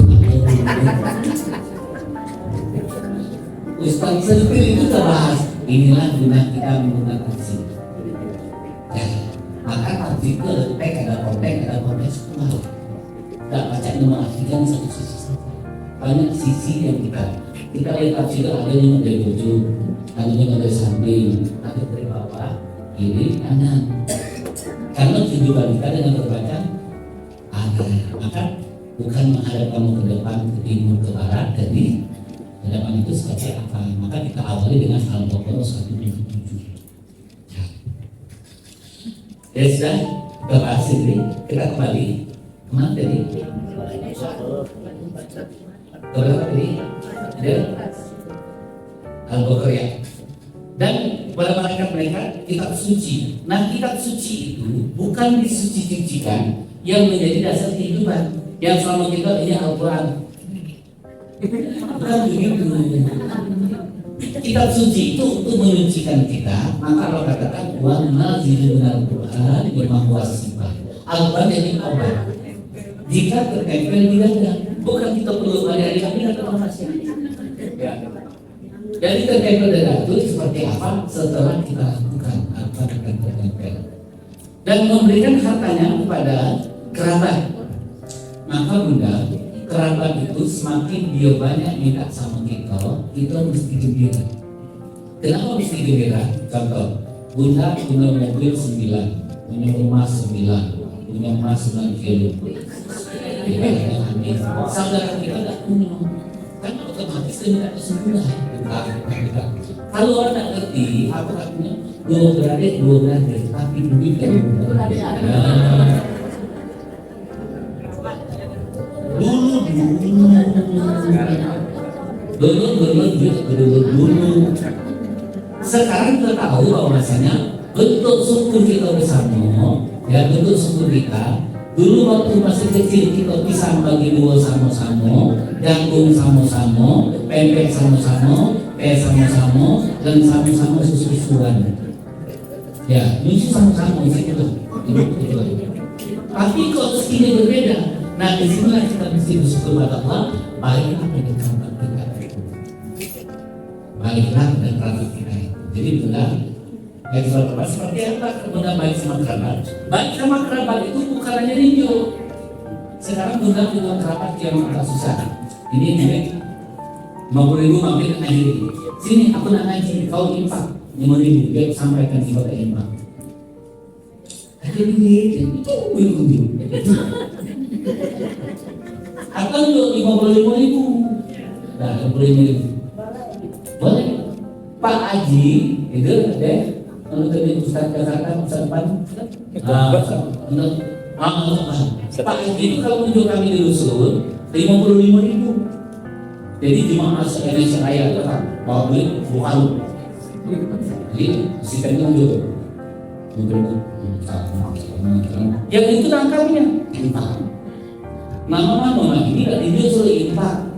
Ustaz Serpil itu kita bahas. Inilah guna kita menggunakan sih. Ya, maka tafsir itu ada teks, ada konteks semua. Tidak baca mengartikan satu sisi saja. Banyak sisi yang kita lihat tafsir ada yang dari ujung, ada yang dari samping, ada dari bawah, kiri, kanan. Karena tujuan kita dengan berbaca ada, maka bukan menghadap kamu ke depan, ke timur, ke barat, jadi ke depan itu seperti apa? Maka kita awali dengan Al-Baqarah 127. Ya sudah, kita bahas ini, kita kembali. Kemana tadi? Berapa tadi? Ada? Al-Baqarah. Dan pada mereka kitab suci. Nah, kitab suci itu bukan disuci-sucikan yang menjadi dasar kehidupan. Yang selama kita ini Al-Quran. Bukan begitu. Kitab suci itu untuk menyucikan kita. Maka Allah katakan wa nazilu minal Quran bima sifat. Al-Quran jadi obat. Jika terkempel di dada, bukan kita perlu hari-hari atau masih. Ya. Jadi terkempel dada itu seperti apa setelah kita lakukan apa akan terkempel. Dan memberikan hartanya kepada kerabat. Maka bunda, kerabat itu semakin dia banyak minta sama kita mesti gembira. Kenapa mesti gembira? Contoh, bunda punya mobil 9, punya rumah 9, punya emas 9 kilo. Saudara kita tidak punya, kan otomatis dia minta kesembuhan. Kalau orang tak ngerti, apa katanya? Dua beradik, tapi duit kan dulu. Sekarang kita tahu bahwasanya bentuk syukur kita bersama, ya bentuk syukur kita. Dulu waktu masih kecil kita pisang bagi dua sama-sama, jagung sama-sama, pempek sama-sama, teh sama-sama, dan sama-sama susu-susuan. Ya, ini sama-sama itu. Tapi kok ini berbeda. Nah, disinilah kita mesti bersyukur pada Allah. Baiklah dengan kerabat kita. Baiklah dengan kerabat kita. Jadi bunda, baik sama kerabat seperti apa? Bunda baik sama kerabat. Baik sama kerabat itu bukan hanya rindu. Sekarang bunda punya kerabat yang agak susah. Ini 50.000 mampir ngaji. Sini aku nak ngaji, kau impak 5.000. Dia sampaikan di kota impak. Ada duit, itu ujung. Akan untuk 55.000. Nah, 55.000. Boleh. Pak Haji, itu deh. Kalau tadi Ustaz Jakarta, Ustaz Pan, Pak Haji itu kalau menunjuk kami di Rusun 55.000. Jadi jemaah se-Indonesia Raya itu kan mau beli bukan. Jadi sistemnya juga. Yang itu tangkapnya infak. Nama-nama ini tidak dijual suruh infak.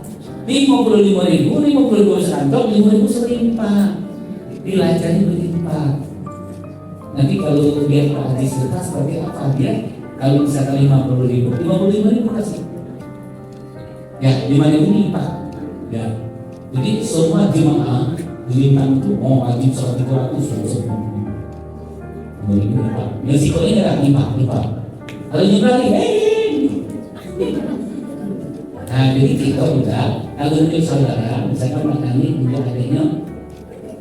55.000, 50.000 sekantong, 5.000 suruh infak. Dilacari berinfak. Nanti kalau dia Pak Haji serta seperti apa dia? Kalau misalkan 55.000 kasih. Ya, 5.000 ini infak. Ya, jadi semua jemaah diminta itu mau wajib sholat 300 resikonya adalah lipat. Kalau nyumbang nah jadi kita udah kalau untuk saudara misalkan matani punya adanya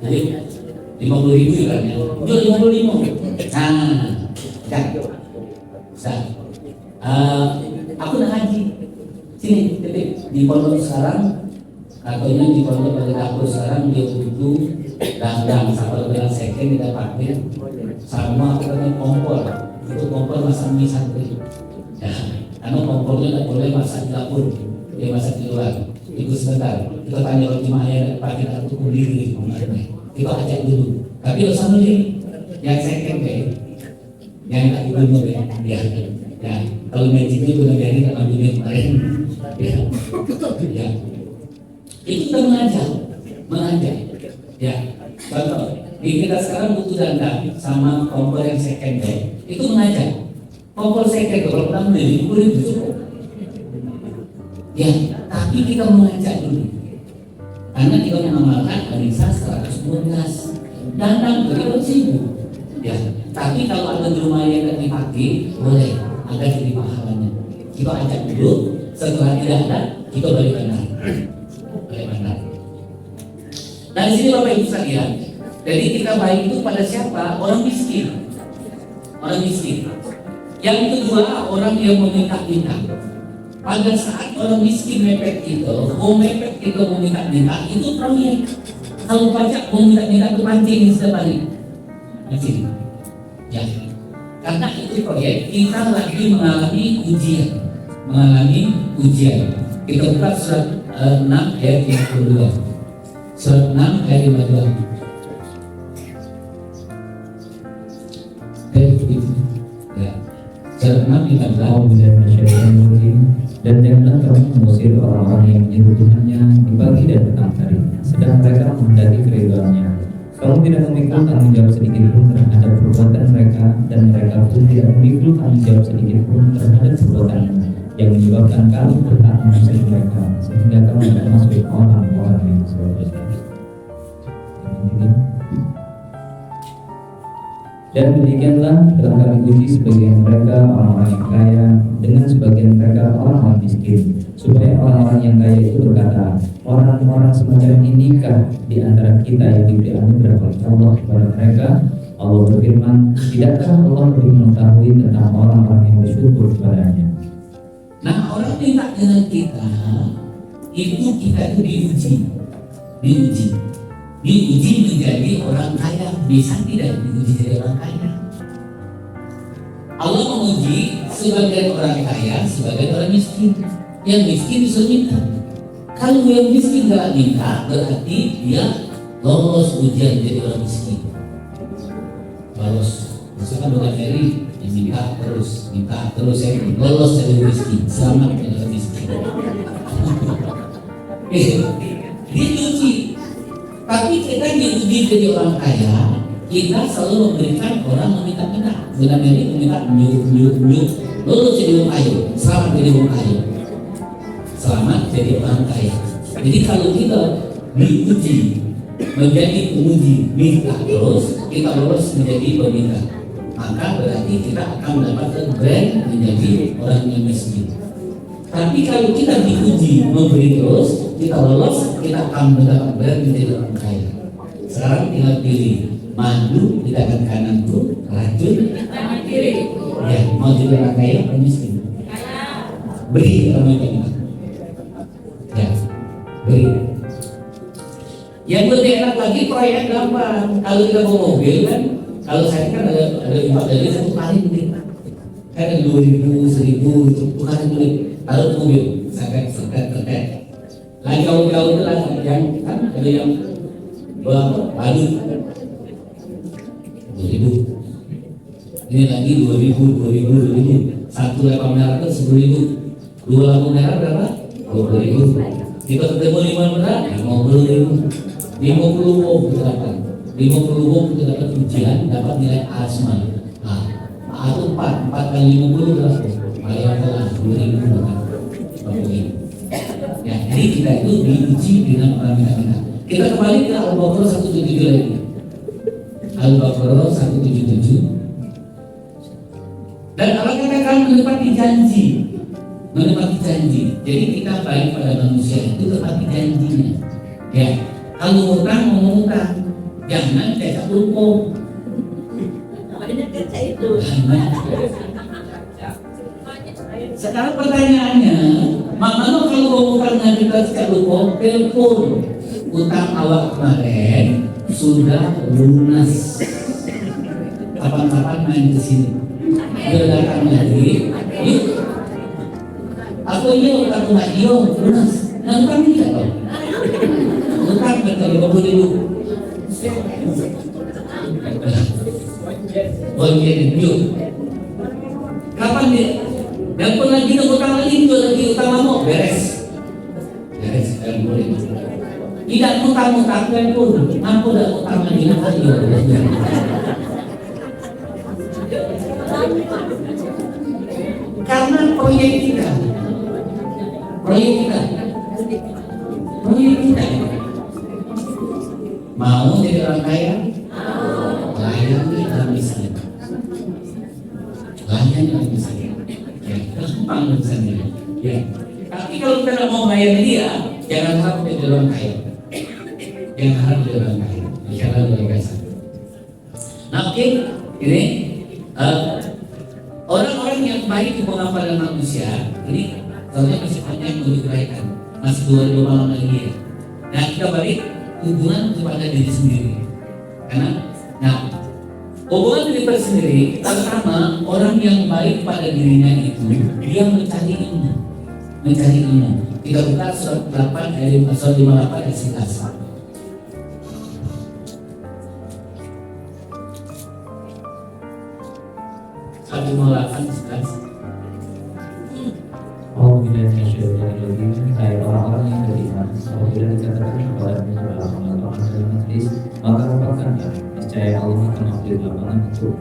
jadi 50.000 kan ya jual 55. Nah aku nak haji sini titik di pondok sekarang atau di pondok pada dapur sekarang dia butuh dandang sampai dengan second kita pakai sama katanya kompor itu kompor masak mie santri ya karena kompornya tidak boleh masak di dapur dia masak di luar ikut sebentar kita tanya roti mahaya pakai kartu diri kita ajak dulu tapi lo sama diri yang second yang tak dibunuh ya kalau magicnya guna dari tak ambilnya kemarin ya itu kita mengajak ya contoh di kita sekarang butuh dandang sama kompor yang second itu mengajak kompor second kalau pertama beli 10.000 cukup ya tapi kita mengajak dulu karena kita mengamalkan Anissa 112 dandang beri 1.000 ya tapi kalau ada di rumah yang tidak dipakai boleh ada jadi pahalanya kita ajak dulu setelah tidak ada kita balik benar. Nah di sini Bapak Ibu sekalian, jadi kita baik itu pada siapa? Orang miskin. Yang kedua orang yang meminta-minta. Pada saat orang miskin mepet itu meminta-minta itu proyek. Kalau pajak meminta-minta itu pancing setiap hari. Pancing. Ya. Karena itu proyek kita lagi mengalami ujian. Kita buka surat 6 ayat 32. Surat 6 ayat 52. Ya. Surat 6 52. Dan janganlah kamu mengusir orang-orang yang menyembah Tuhannya di pagi dan petang hari, sedang mereka menghendaki keriduannya. Kamu tidak memikul tanggung jawab sedikit pun terhadap perbuatan mereka, dan mereka pun tidak memikul tanggung jawab sedikit pun terhadap perbuatanmu, yang menyebabkan kamu berhak mengusir mereka, sehingga kamu tidak masuk orang-orang yang berdosa. Dan demikianlah telah kami uji sebagian mereka orang-orang yang kaya dengan sebagian mereka orang-orang miskin, supaya orang-orang yang kaya itu berkata, orang-orang semacam inikah di antara kita yang diberi anugerah oleh Allah kepada mereka? Allah berfirman, tidakkah Allah lebih mengetahui tentang orang-orang yang bersyukur kepadanya? Nah, orang minta dengan kita itu diuji menjadi orang kaya. Bisa tidak diuji jadi orang kaya? Allah menguji sebagian orang kaya, sebagian orang miskin. Yang miskin bisa minta. Kalau yang miskin gak minta, berarti dia lolos ujian jadi orang miskin. Lolos. Misalkan bukan Eri yang minta terus saya lolos jadi miskin, selamat jadi orang miskin. Dia diuji. Tapi kita diuji jadi orang kaya, kita selalu memberikan orang meminta-minta. Bukan Eri meminta nyuk, lolos jadi orang kaya, selamat jadi orang kaya. Selamat jadi orang kaya. Jadi kalau kita diuji menjadi penguji, minta terus, kita lolos menjadi peminta, maka berarti kita akan mendapatkan brand menjadi orang yang miskin. Tapi kalau kita diuji memberi terus, kita lolos, kita akan mendapat brand menjadi orang kaya. Sekarang tinggal pilih, madu di tangan kanan tuh, racun di tangan kiri. Ya, mau jadi orang kaya atau miskin? Beri orang yang minta. Ya, beri. Yang lebih enak lagi proyek gampang. Kalau kita mau mobil kan, kalau saya kan ada 4 dari 1 kali beli. Kan ada 2.000, 1.000, 10 kali beli. Kalau mobil, sekat. Lagi jauh-jauh itu lah yang kan ada yang berapa? Badu 2.000. Ini lagi 2.000. 1 lampu merah itu 10.000. 2 lampu merah berapa? 20.000. Kita ketemu 5 merah, 50.000. 50 ohm kita dapat. 50 ohm kita dapat ujian, dapat nilai asma. Nah, itu 4 kali 50 berapa? Bayar telah 2.000 bukan? 40.000. Ya, jadi kita itu diuji dengan orang minta-minta. Kita kembali ke Al-Baqarah 177 lagi. Al-Baqarah 177. Dan Allah katakan menepati janji. Jadi kita baik pada manusia itu tepati janjinya. Ya, kalau utang mau utang, jangan cetak lupa. Sekarang pertanyaannya, makanya kalau mau utang dengan kita cetak lupa, telepon utang awak kemarin sudah lunas. Kapan-kapan main ke sini. Dia datang lagi, yuk. Aku iya utang rumah iya lunas. Nah utang tidak tau. Utang betul 50.000. Bagian yuk. Kapan dia? Dan pun lagi utang lagi juga lagi utang lama beres. Kan boleh. Tidak utang kan pun. Aku dah utang lagi nak ayo. Karena proyek kita mau jadi orang kaya, layani orang miskin, ya, gampang misalnya. Ya, tapi kalau kita mau melayani dia, jangan harap jadi orang kaya, bicara lebih kasar. Nah, oke, ini orang-orang yang baik di pengamparan manusia ini soalnya masih banyak yang mau diberikan, masih 2 malam lagi ya. Nah kita balik hubungan kepada diri sendiri. Karena, hubungan diri sendiri pertama orang yang baik pada dirinya itu dia mencari ilmu. Kita buka surat 8 ayat 58 ayat 11. memberi lapangan untuk.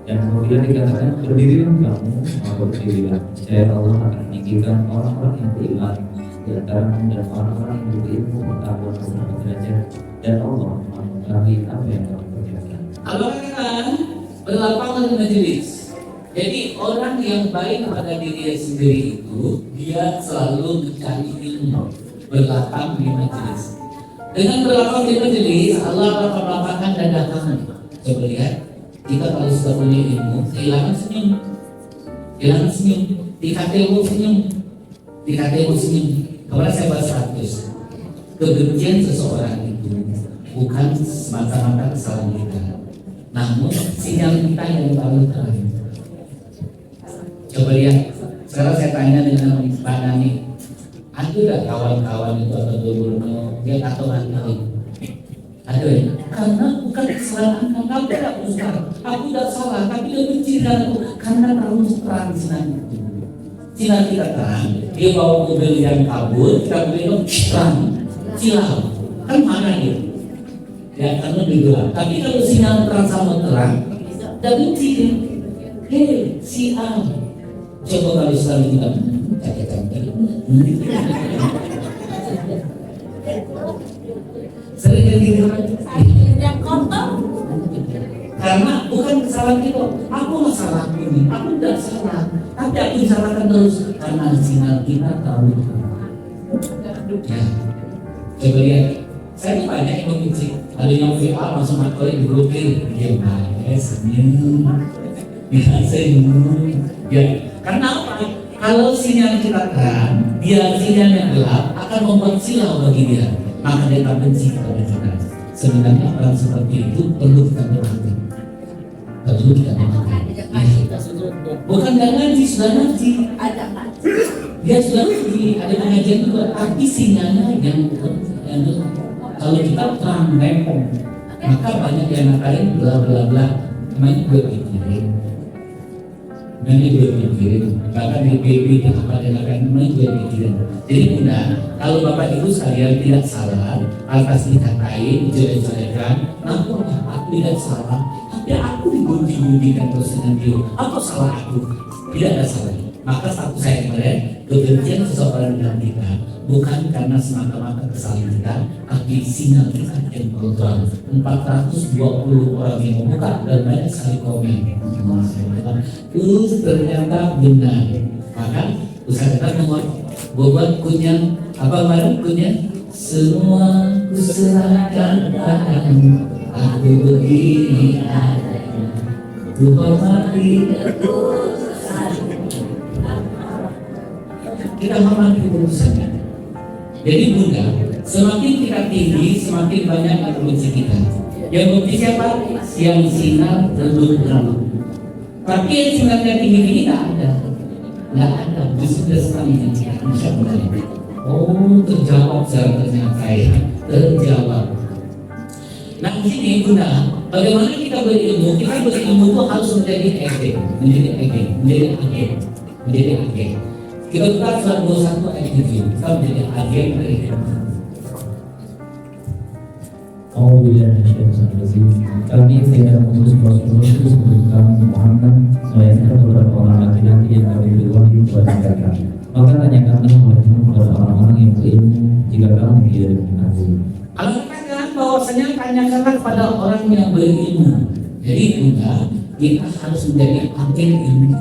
Dan kemudian dikatakan berdirilah kamu, maka berdirilah. Saya Allah akan meninggikan orang-orang yang beriman di antaramu dan orang-orang yang berilmu bertambah beberapa derajat, dan Allah mengetahui apa yang kamu kerjakan. Allah katakan berlapangan di majelis. Jadi orang yang baik pada dirinya sendiri itu dia selalu mencari ilmu, berlapang di majelis. Dengan berlapang di majelis, Allah akan melapangkan dada kamu. Coba lihat, kita kalau sudah punya ilmu, kehilangan senyum, di KTU senyum, Kepada saya bahas 100, kebencian seseorang itu bukan semata-mata kesalahan kita, namun sinyal kita yang paling terakhir. Coba lihat, sekarang saya tanya dengan Pak Nani, ada gak kawan-kawan itu atau guru dia atau anak? Ada ya? Karena bukan kesalahan kamu tidak Ustaz. Aku tidak salah, tapi dia benci aku karena terlalu terang sinar kita terang. Dia bawa mobil yang kabur, kita bilang terang, silau. Kan mana dia? Ya karena digelap. Tapi kalau sinar terang sama terang, tidak benci dia. Hei, si A. Coba kalau sekali kita sering jadi yang kotor karena bukan kesalahan kita. Aku masalah ini, aku tidak salah, tapi aku disalahkan terus karena sinar kita tahu. Ya, coba lihat, saya banyak yang benci. Ada yang VA langsung materi diblokir, dia senyum, ya. Karena apa? Kalau sinyal kita terang, dia sinyalnya gelap akan membuat silau bagi dia. Maka dia tak benci kepada kita. Sebenarnya orang seperti itu perlu kita berhati. Bukan gak ngaji, sudah ngaji. Dia sudah ngaji, ada pengajian juga. Tapi sinyalnya yang kalau kita terang rempong, maka banyak yang ngatain bla bla bla. Namanya gue pikirin. Bahkan di PB tempat yang akan gue pikirin. Jadi bunda, kalau bapak ibu sekalian tidak salah atas dikatain, dijelek-jelekan, namun aku tidak salah, tapi aku digunting-guntingkan terus dengan dia. Apa salah aku? Tidak ada salah. Maka satu saya kemarin, kebencian seseorang dengan kita bukan karena semata-mata kesalahan kita, tapi sinyal kita yang berubah. 420 orang yang membuka dan banyak sekali komen. Ternyata benar. Maka Ustaz kita membuat kunyah apa kemarin kunyah semua kuserahkan padamu, aku begini adanya, ku hormati kita hormati keputusannya. Jadi bunda, semakin kita tinggi, semakin banyak yang benci kita. Yang benci siapa? Yang sinar redup. Tapi yang sinarnya tinggi-tinggi tidak ada. Justru sekali oh terjawab ternyata ya, terjawab. Nah di sini bunda, bagaimana kita berilmu? Kita berilmu itu harus menjadi agen. Kita buka surat 21 ayat 7. Kita menjadi agen dari Kami tidak mengutus Rasulullah itu sebutkan Muhammad, melainkan beberapa orang laki-laki yang kami beri wahyu kepada mereka. Maka tanyakanlah wahyu kepada orang-orang yang berilmu jika kamu tidak mengetahui. Allah katakan bahwasanya tanyakanlah kepada orang yang berilmu. Jadi kita harus menjadi agen ilmu.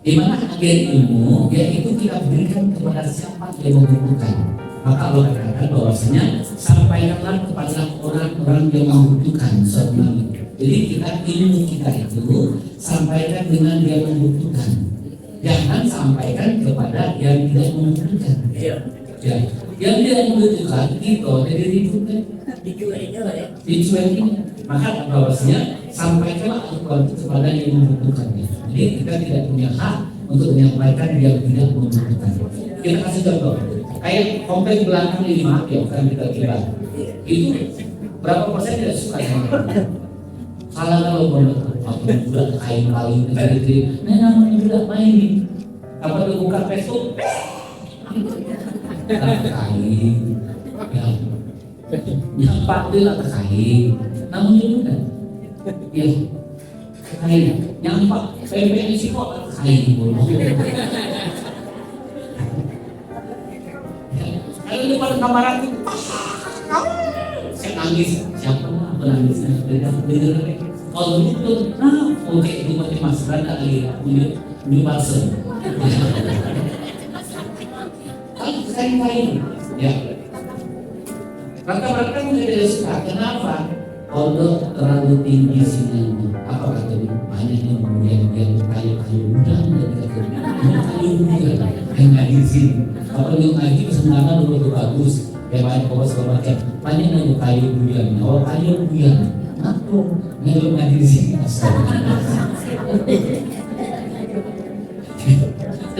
Di mana agen ilmu, yaitu kita berikan kepada siapa yang membutuhkan. Maka Allah katakan bahwasanya sampaikanlah kepada orang-orang yang membutuhkan suatu ilmu. Jadi kita ilmu kita itu sampaikan dengan yang membutuhkan. Jangan sampaikan kepada yang tidak membutuhkan. Ya. Yang tidak membutuhkan itu jadi ributnya, dicuekin. Maka bahwasanya sampaikanlah Al-Quran itu kepada yang membutuhkannya. Jadi kita tidak punya hak untuk menyampaikan yang tidak membutuhkan. Kita kasih contoh, kayak komplek belakang ini, maaf ya, bukan kita kira itu berapa persen tidak suka sama salah kalau budak kain-kain gitu. Nah namanya budak main apa tuh buka Facebook kain ya pak itu lah kain namanya budak Ya, kain, nyampak, pempek isi kok kain bulu. Kalau di depan kamar aku, saya nangis, siapa lah penangisnya? Dengar, kalau itu, oke itu mati masalah dari punya pasien. Kalau kain, ya. Rata-rata tidak suka. Kenapa? Kalau terlalu tinggi sinyalnya, apa katanya? Banyak yang kemudian kayu-kayu udang dan kayu udang yang ngaji sini. Apa yang ngaji sebenarnya dulu bagus. Yang banyak kau segala macam. Banyak yang kayu udang. Oh kayu udang. Aku ngelok ngaji sini.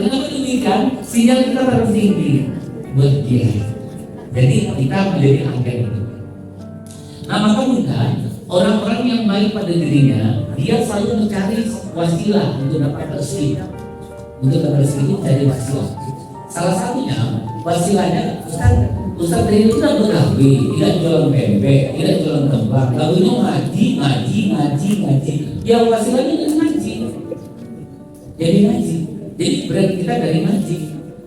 Kenapa demikian? Sinyal kita terlalu tinggi buat dia. Jadi kita menjadi angka itu. Nah maka mudah orang-orang yang baik pada dirinya, dia selalu mencari wasilah untuk dapat rezeki. Untuk dapat rezeki itu cari wasilah. Salah satunya wasilahnya Ustaz dari itu tidak bergawe, tidak jualan pempek, tidak jualan tembak, lalunya ngaji. Ya wasilahnya itu ngaji. Jadi ngaji. Jadi berat kita dari ngaji.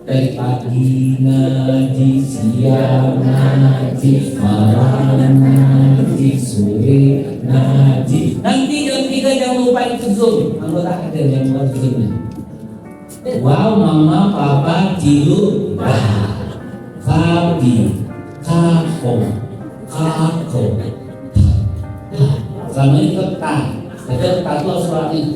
Dari pagi ngaji, siang ngaji, malam ngaji, sore ngaji. Nanti jam 3 jangan lupa itu Zoom. Anggota ada yang buat Zoom. Wow, mama, papa, cilu, papi, kako. Sama ini ketak. Jadi ketak itu suaranya.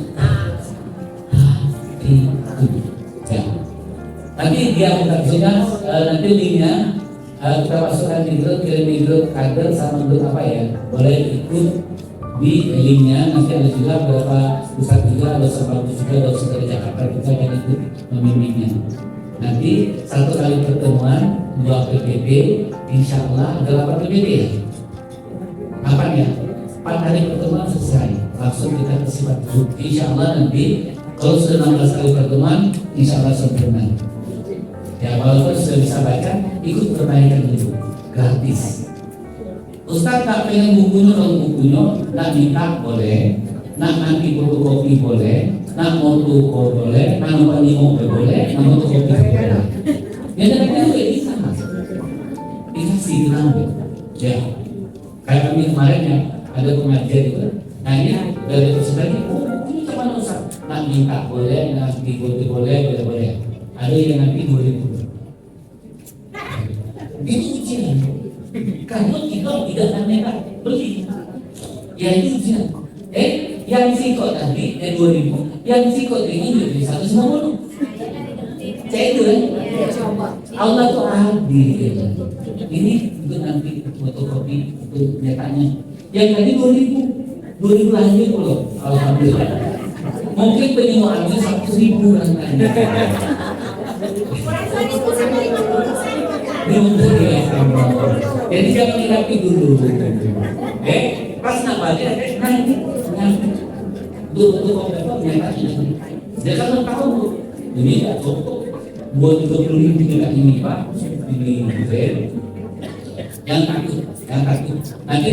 Nanti dia akan terjadikan nanti linknya kita masukkan di grup, kirim di grup kader sama grup apa ya, boleh ikut di linknya. Nanti ada juga beberapa pusat juga, ada Sabtu juga, ada dari Jakarta kita akan ikut membimbingnya. Nanti 1 kali pertemuan 2 PPP, insya Allah ada 8 PPP ya. Kapan ya? 4 kali pertemuan selesai, langsung kita bersifat grup. Insya Allah nanti kalau sudah 16 kali pertemuan, insya Allah sempurna. Ya walaupun sudah bisa baca, ikut perbaikan dulu, gratis. Ustaz tak pengen bukunya, kalau bukunya nak minta boleh, nak nanti fotokopi boleh, nak foto boleh, nak panimo boleh, nak fotokopi boleh. Ya dan itu bisa, dikasih dinamik. Ya, kayak kami kemarin ya ada pengajian itu, nah ini dari persebagian, ini cuma Ustaz, nak minta boleh, nak foto boleh. Ada yang nanti 2000. Itu ujian. Kalau kita tidak nekat beli, ya itu ujian. Yang sikot tadi 2000, yang sikot ini lebih 150. Saya itu kan. Allah tuh adil. Ini untuk nanti fotokopi itu nyatanya. Yang tadi 2000 lanjut loh. Alhamdulillah. Mungkin penyewaan 100.000 kan. Jadi jangan dirapi dulu. Pas nak balik, nanti dulu kau dia kan tahu ini tak cukup buat 30.000 juga ini Pak, ini yang takut. Nanti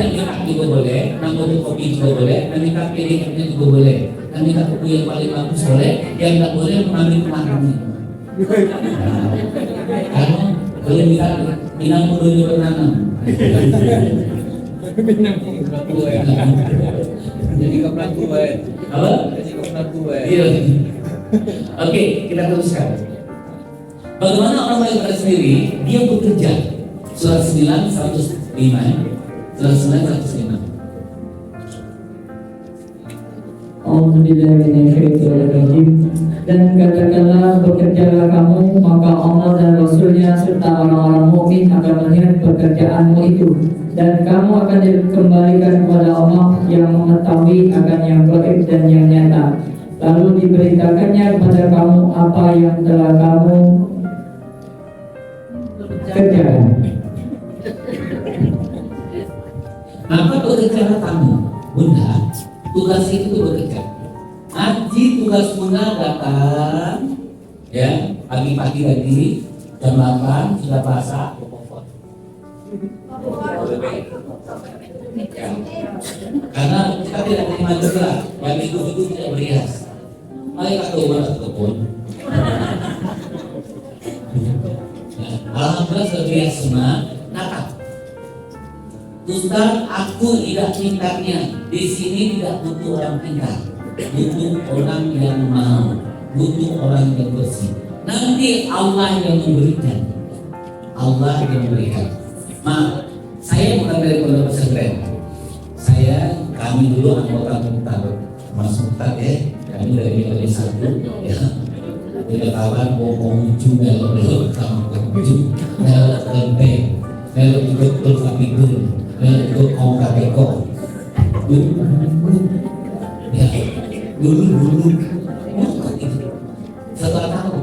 juga boleh, nanti kopi juga boleh, nanti PDF-nya juga boleh, nanti buku yang paling bagus boleh, yang tak boleh mengambil pemahamannya. Karena boleh minang mudunya bernanam. Jadi kapan gue? Apa? Jadi kapan gue? Iya. Oke, kita teruskan. Bagaimana orang baik pada sendiri? Dia bekerja. Surat 9 105. Surat 9 105. Dan katakanlah bekerjalah kamu, maka Allah dan Rasulnya serta orang-orang mukmin akan melihat pekerjaanmu itu, dan kamu akan dikembalikan kepada Allah yang mengetahui akan yang gaib dan yang nyata. Lalu diberitakannya kepada kamu apa yang telah kamu kerjakan. Maka bekerjalah kamu, Bunda. Tugas itu bekerja. Haji tugas Bunda datang, ya pagi-pagi tadi jam 8 sudah basah, Ya. Karena kita tidak terima juga yang itu tidak berhias. Mereka keluar kebun. Alhamdulillah berhias semua nakal. Ustaz, aku tidak pintarnya. Di sini tidak butuh orang pintar, butuh orang yang mau, butuh orang yang bersih. Nanti Allah yang memberikan. Allah yang memberikan. Maaf, saya bukan dari Pondok Pesantren. Kami dulu anggota Muktar, Mas Muktar ya. Kami dari Metode 1 ya. Tidak kawan mau juga loh, kamu melok lempeng, melok juga betul kapikun, melok juga kaum kapeko. Ya, dulu setelah tahu.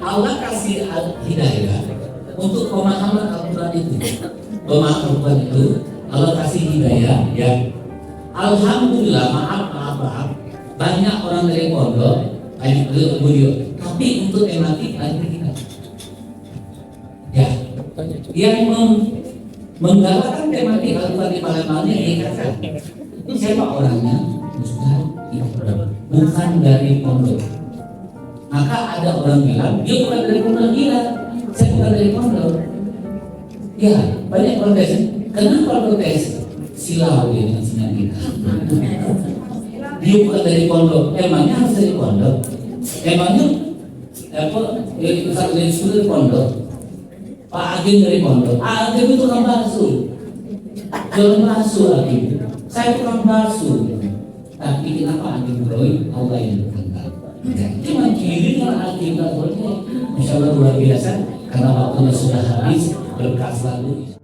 Allah kasih hidayah untuk pemahaman Al-Quran itu. Pemahaman Al-Quran itu Allah kasih hidayah ya. Alhamdulillah, maaf. Banyak orang dari pondok, banyak beliau, tapi untuk tematik banyak kita. Ya, yang menggalakkan tematik Al-Quran di Palembangnya dikatakan siapa orangnya? Ustaz Ibrahim, bukan dari pondok. Maka ada orang bilang dia bukan dari pondok, gila, saya bukan dari pondok. Ya, banyak protes. Kenapa protes? Silau dia dengan sinyal kita. Dia bukan dari pondok, emangnya harus dari pondok? Emangnya Ustaz dari dari pondok? Pak Agim dari pondok? Agim itu tukang bakso. Jualan bakso Agim. Saya tukang bakso. Tapi kenapa Agim beroi? Allah yang berkata. Cuma kiri kan Agim tak boleh. Insya Allah luar biasa. Karena waktunya sudah habis, berkah selalu.